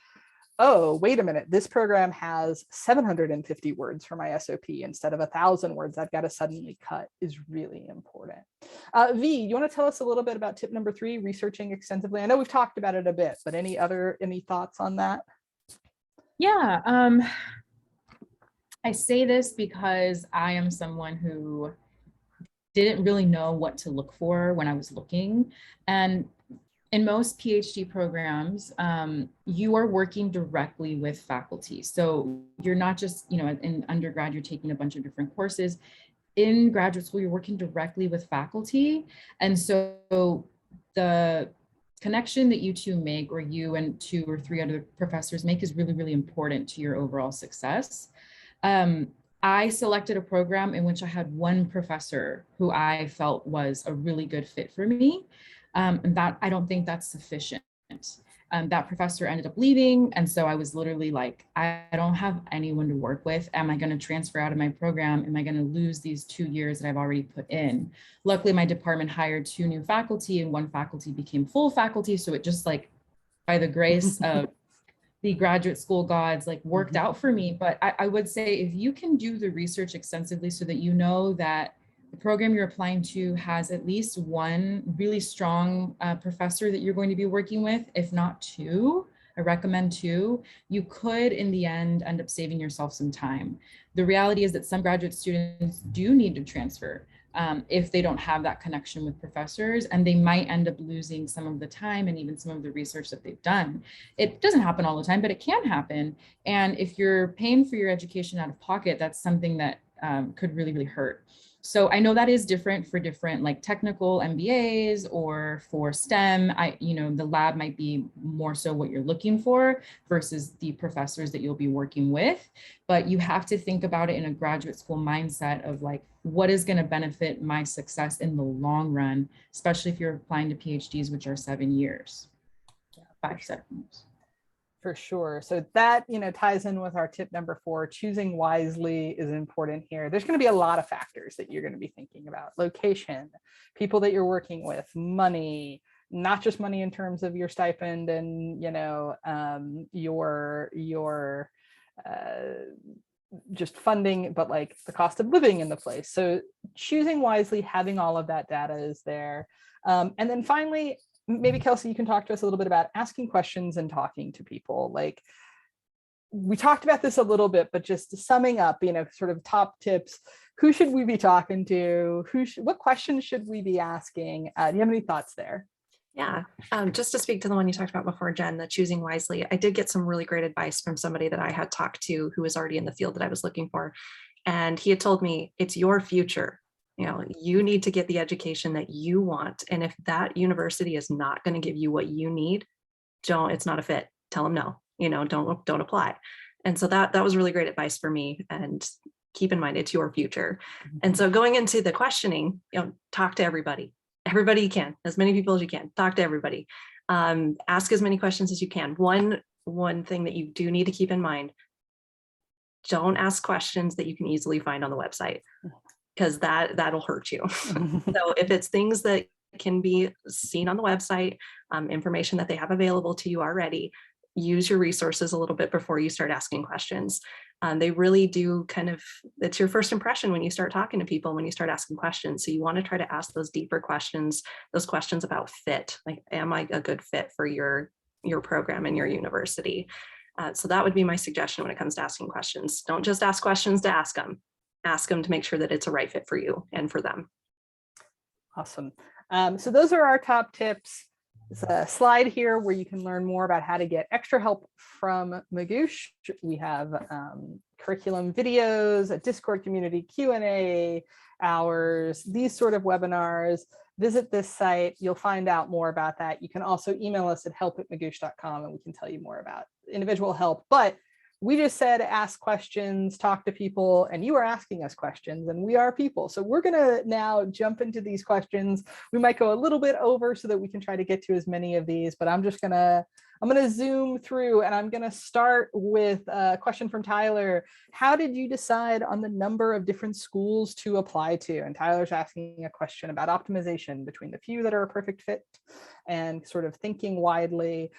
oh, wait a minute, this program has 750 words for my SOP instead of 1,000 words I've got to suddenly cut is really important. V, you want to tell us a little bit about tip number 3, researching extensively? I know we've talked about it a bit, but any thoughts on that? Yeah, I say this because I am someone who didn't really know what to look for when I was looking. And in most PhD programs, you are working directly with faculty. So you're not just, you know, in undergrad, you're taking a bunch of different courses. In graduate school, you're working directly with faculty. And so the connection that you two make, or you and 2 or 3 other professors make, is really, really important to your overall success. I selected a program in which I had one professor who I felt was a really good fit for me. And that I don't think that's sufficient. That professor ended up leaving. And so I was literally like, I don't have anyone to work with. Am I going to transfer out of my program? Am I going to lose these 2 years that I've already put in? Luckily, my department hired 2 new faculty and 1 faculty became full faculty. So it just, like, by the grace of the graduate school gods, like, worked out for me. But I would say if you can do the research extensively so that you know that the program you're applying to has at least 1 really strong professor that you're going to be working with, if not 2, I recommend 2, you could in the end up saving yourself some time. The reality is that some graduate students do need to transfer if they don't have that connection with professors, and they might end up losing some of the time and even some of the research that they've done. It doesn't happen all the time, but it can happen. And if you're paying for your education out of pocket, that's something that could really, really hurt. So I know that is different for different like technical MBAs or for STEM. The lab might be more so what you're looking for versus the professors that you'll be working with. But you have to think about it in a graduate school mindset of like, what is going to benefit my success in the long run, especially if you're applying to PhDs, which are 7 years, 5, 7 years. For sure. So that, ties in with our tip number 4, choosing wisely is important here. There's going to be a lot of factors that you're going to be thinking about: location, people that you're working with, money, not just money in terms of your stipend and, your just funding, but like the cost of living in the place. So choosing wisely, having all of that data is there. And then finally, maybe Kelsey, you can talk to us a little bit about asking questions and talking to people. Like, we talked about this a little bit, but just summing up, sort of top tips. Who should we be talking to? What questions should we be asking? Do you have any thoughts there? Yeah, just to speak to the one you talked about before, Jen, the choosing wisely, I did get some really great advice from somebody that I had talked to who was already in the field that I was looking for. And he had told me, it's your future. You need to get the education that you want. And if that university is not going to give you what you need, it's not a fit. Tell them no, don't apply. And so that was really great advice for me. And keep in mind, it's your future. And so going into the questioning, talk to everybody you can, as many people as you can, talk to everybody. Ask as many questions as you can. One thing that you do need to keep in mind, don't ask questions that you can easily find on the website, because that'll hurt you. So if it's things that can be seen on the website, information that they have available to you already, use your resources a little bit before you start asking questions. They really do it's your first impression when you start talking to people, when you start asking questions. So you want to try to ask those deeper questions, those questions about fit. Like, am I a good fit for your program and your university? So that would be my suggestion when it comes to asking questions. Don't just ask questions to ask them. Ask them to make sure that it's a right fit for you and for them. Awesome. So those are our top tips. There's a slide here where you can learn more about how to get extra help from Magoosh. We have curriculum videos, a Discord community, Q&A hours, these sort of webinars. Visit this site. You'll find out more about that. You can also email us at help@magoosh.com and we can tell you more about individual help. But we just said ask questions, talk to people, and you are asking us questions, and we are people. So we're going to now jump into these questions. We might go a little bit over so that we can try to get to as many of these, but I'm going to zoom through, and I'm going to start with a question from Tyler. How did you decide on the number of different schools to apply to? And Tyler's asking a question about optimization between the few that are a perfect fit and sort of thinking widely.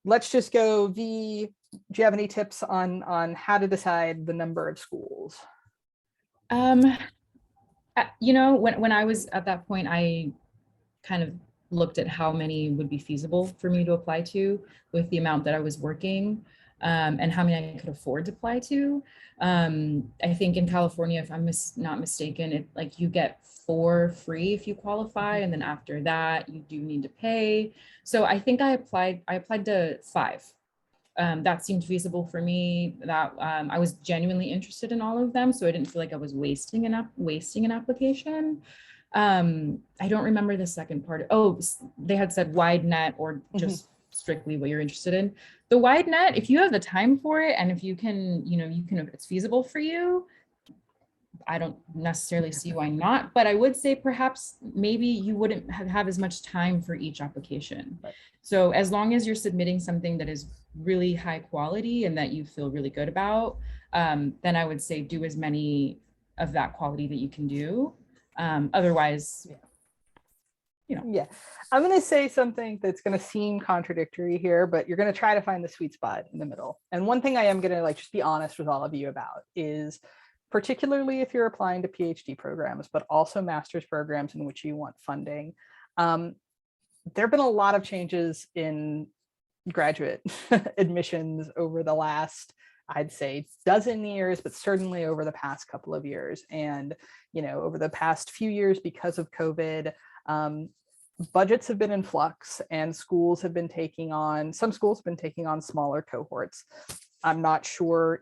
Let's just go, V. Do you have any tips on how to decide the number of schools? When I was at that point, I kind of looked at how many would be feasible for me to apply to with the amount that I was working, and how many I could afford to apply to. I think in California, if I'm not mistaken, you get 4 free if you qualify, and then after that you do need to pay. So I think I applied to 5. That seemed feasible for me. That I was genuinely interested in all of them, so I didn't feel like I was wasting an application. I don't remember the second part. Oh, they had said wide net or just strictly what you're interested in. The wide net, if you have the time for it, and if you can, if it's feasible for you, I don't necessarily see why not, but I would say perhaps maybe you wouldn't have as much time for each application. Right. So as long as you're submitting something that is really high quality and that you feel really good about, then I would say do as many of that quality that you can do. Otherwise, Yeah, I'm going to say something that's going to seem contradictory here, but you're going to try to find the sweet spot in the middle. And one thing I am going to just be honest with all of you about is, particularly if you're applying to PhD programs, but also master's programs in which you want funding, there have been a lot of changes in graduate admissions over the last, I'd say, dozen years, but certainly over the past couple of years. And, over the past few years, because of COVID, budgets have been in flux and some schools have been taking on smaller cohorts. I'm not sure,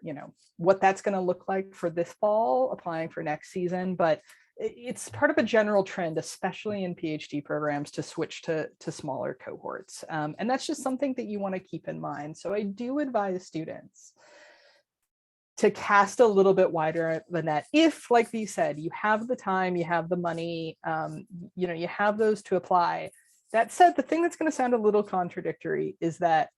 what that's going to look like for this fall, applying for next season, but it's part of a general trend, especially in PhD programs, to switch to smaller cohorts. And that's just something that you want to keep in mind. So I do advise students to cast a little bit wider the net. If, like V said, you have the time, you have the money, you have those to apply. That said, the thing that's going to sound a little contradictory is that,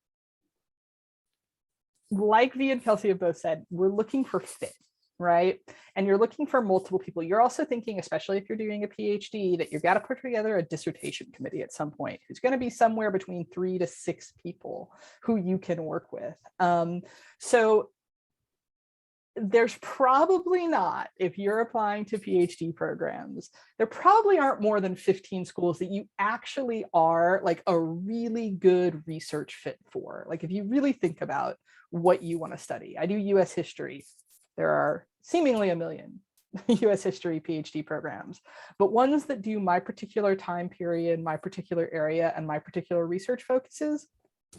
like V and Kelsey have both said, we're looking for fit, right? And you're looking for multiple people. You're also thinking, especially if you're doing a PhD, that you've got to put together a dissertation committee at some point, who's going to be somewhere between 3 to 6 people who you can work with. So there's probably not, if you're applying to PhD programs, there probably aren't more than 15 schools that you actually are like a really good research fit for. Like if you really think about what you want to study. I do US history. There are seemingly a million US history PhD programs, but ones that do my particular time period, my particular area, and my particular research focuses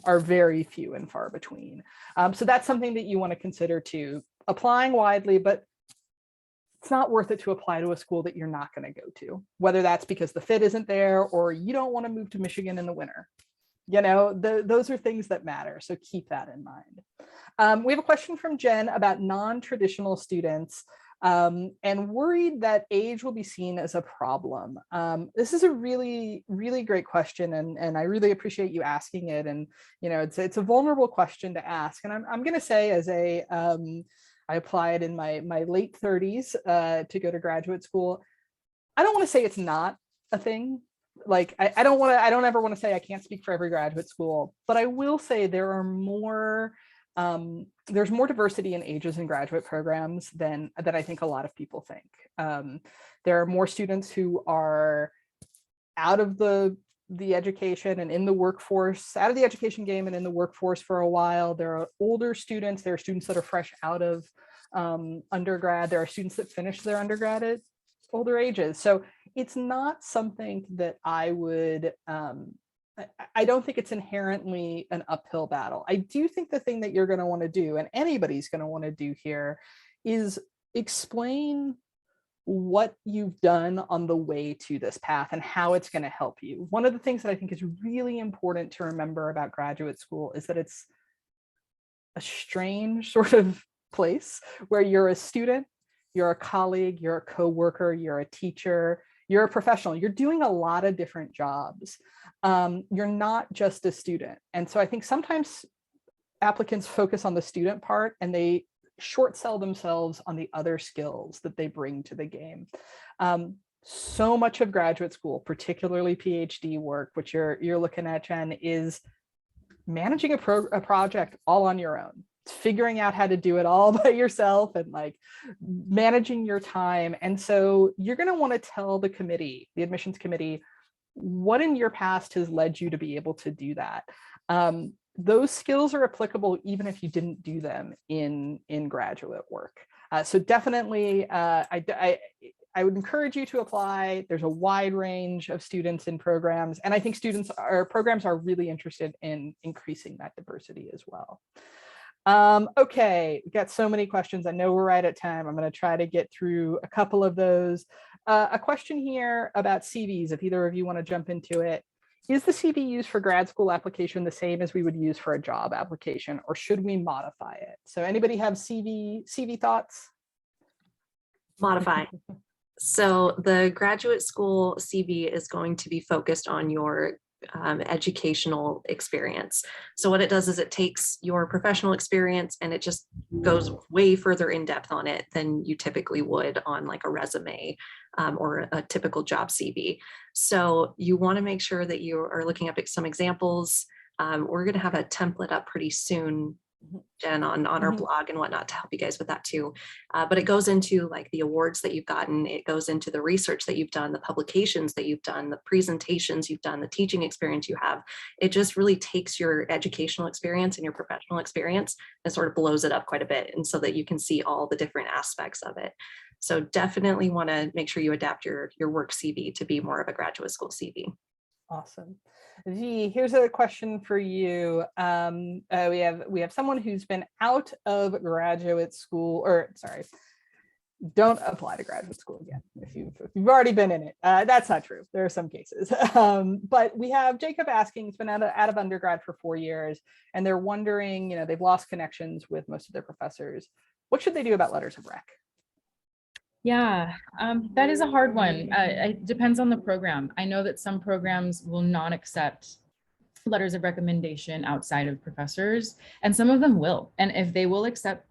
are very few and far between. So that's something that you want to consider too. Applying widely, but it's not worth it to apply to a school that you're not going to go to, whether that's because the fit isn't there or you don't want to move to Michigan in the winter. Those are things that matter. So keep that in mind. We have a question from Jen about non-traditional students and worried that age will be seen as a problem. This is a really, really great question, and I really appreciate you asking it. And it's a vulnerable question to ask. And I'm going to say, as I applied in my late 30s to go to graduate school. I don't want to say it's not a thing. Like I don't ever want to say I can't speak for every graduate school, but I will say there are more. There's more diversity in ages in graduate programs than I think a lot of people think. There are more students who are out of the education and in the workforce, out of the education game and in the workforce for a while. There are older students. There are students that are fresh out of undergrad. There are students that finish their undergrad at older ages. So it's not something that I would, I don't think it's inherently an uphill battle. I do think the thing that you're going to want to do, and anybody's going to want to do here, is explain what you've done on the way to this path and how it's going to help you. One of the things that I think is really important to remember about graduate school is that it's a strange sort of place where you're a student, you're a colleague, you're a coworker, you're a teacher, you're a professional, you're doing a lot of different jobs. You're not just a student. And so I think sometimes applicants focus on the student part and they short sell themselves on the other skills that they bring to the game. So much of graduate school, particularly PhD work, which you're looking at, Jen, is managing a project all on your own. It's figuring out how to do it all by yourself and like managing your time. And so you're going to want to tell the committee, the admissions committee, what in your past has led you to be able to do that. Those skills are applicable even if you didn't do them in graduate work. So definitely, I would encourage you to apply. There's a wide range of students in programs, and I think programs are really interested in increasing that diversity as well. Okay, we've got so many questions. I know we're right at time. I'm going to try to get through a couple of those. A question here about CVs, if either of you want to jump into it. Is the CV used for grad school application the same as we would use for a job application, or should we modify it? So anybody have CV thoughts? Modify. So the graduate school CV is going to be focused on your educational experience. So what it does is it takes your professional experience and it just goes way further in depth on it than you typically would on like a resume or a typical job CV. So you want to make sure that you are looking up at some examples. We're going to have a template up pretty soon, Jen, on our blog and whatnot to help you guys with that too. But it goes into like the awards that you've gotten. It goes into the research that you've done, the publications that you've done, the presentations you've done, the teaching experience you have. It just really takes your educational experience and your professional experience and sort of blows it up quite a bit. And so that you can see all the different aspects of it. So definitely want to make sure you adapt your work CV to be more of a graduate school CV. Awesome. V, here's a question for you. We have someone who's been out of graduate school, or sorry, don't apply to graduate school again if you've already been in it. That's not true. There are some cases. But we have Jacob asking, he's been out of undergrad for 4 years, and they're wondering, they've lost connections with most of their professors. What should they do about letters of rec? Yeah, that is a hard one. It depends on the program. I know that some programs will not accept letters of recommendation outside of professors, and some of them will. And if they will accept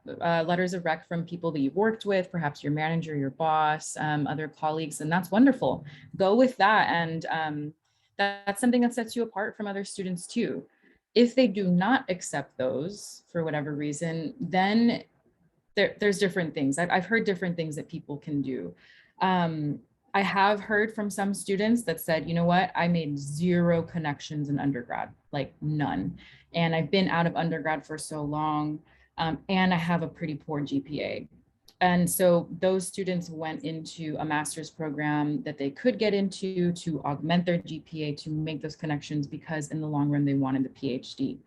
letters of rec from people that you've worked with, perhaps your manager, your boss, other colleagues, and that's wonderful. Go with that. And that's something that sets you apart from other students too. If they do not accept those for whatever reason, then there's different things. I've heard different things that people can do. I have heard from some students that said, you know what, I made 0 connections in undergrad, like none. And I've been out of undergrad for so long, and I have a pretty poor GPA. And so those students went into a master's program that they could get into to augment their GPA, to make those connections, because in the long run, they wanted the PhD.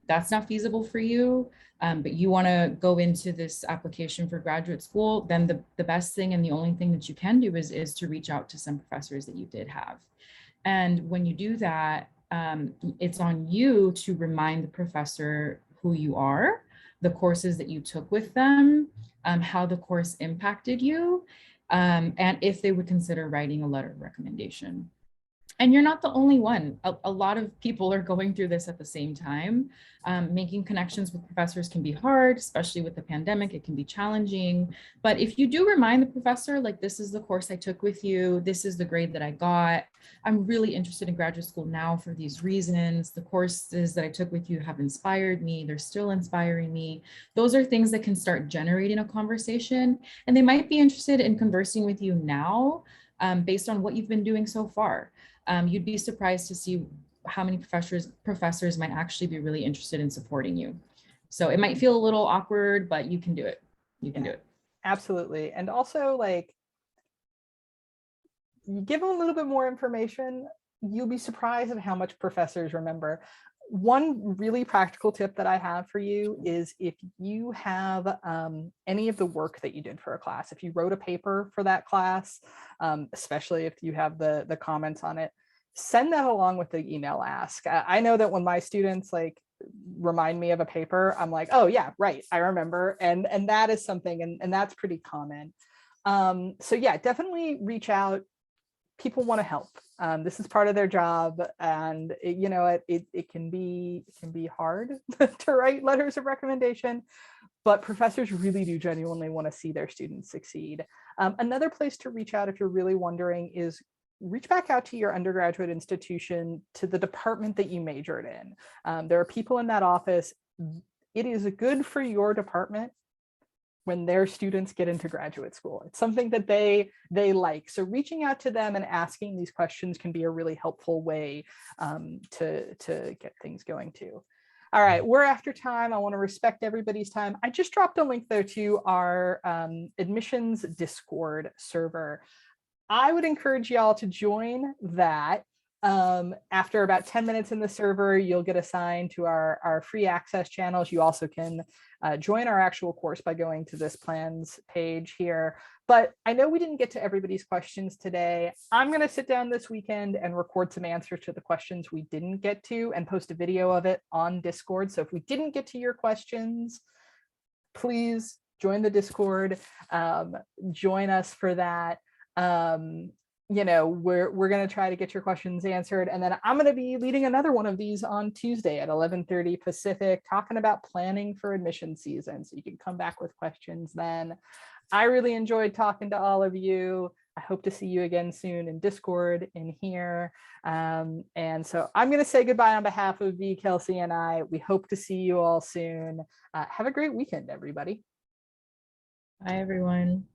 That's not feasible for you, but you want to go into this application for graduate school, then the best thing and the only thing that you can do is to reach out to some professors that you did have. And when you do that, it's on you to remind the professor who you are, the courses that you took with them, how the course impacted you, and if they would consider writing a letter of recommendation. And you're not the only one. A lot of people are going through this at the same time. Making connections with professors can be hard, especially with the pandemic. It can be challenging. But if you do remind the professor, like, this is the course I took with you, this is the grade that I got, I'm really interested in graduate school now for these reasons. The courses that I took with you have inspired me. They're still inspiring me. Those are things that can start generating a conversation. And they might be interested in conversing with you now, based on what you've been doing so far. You'd be surprised to see how many professors might actually be really interested in supporting you. So it might feel a little awkward, but you can do it. You can do it. Absolutely. And also, like, you give them a little bit more information, you'll be surprised at how much professors remember. One really practical tip that I have for you is, if you have any of the work that you did for a class, if you wrote a paper for that class, especially if you have the comments on it, send that along with the email ask. I know that when my students remind me of a paper, I'm like, oh yeah, right, I remember. And that is something, and that's pretty common. So yeah, definitely reach out. People want to help. This is part of their job, and it can be hard to write letters of recommendation, but professors really do genuinely want to see their students succeed. Another place to reach out, if you're really wondering, is reach back out to your undergraduate institution, to the department that you majored in. There are people in that office. It is good for your department when their students get into graduate school. It's something that they like. So reaching out to them and asking these questions can be a really helpful way to get things going too. All right, we're after time. I want to respect everybody's time. I just dropped a link there to our admissions Discord server. I would encourage y'all to join that. After about 10 minutes in the server, you'll get assigned to our free access channels. You also can join our actual course by going to this plans page here. But I know we didn't get to everybody's questions today. I'm going to sit down this weekend and record some answers to the questions we didn't get to and post a video of it on Discord. So if we didn't get to your questions, please join the Discord, join us for that. We're going to try to get your questions answered. And then I'm going to be leading another one of these on Tuesday at 11:30 Pacific, talking about planning for admission season. So you can come back with questions then. I really enjoyed talking to all of you. I hope to see you again soon in Discord, in here. And so I'm going to say goodbye on behalf of V, Kelsey, and I. We hope to see you all soon. Have a great weekend, everybody. Bye, everyone.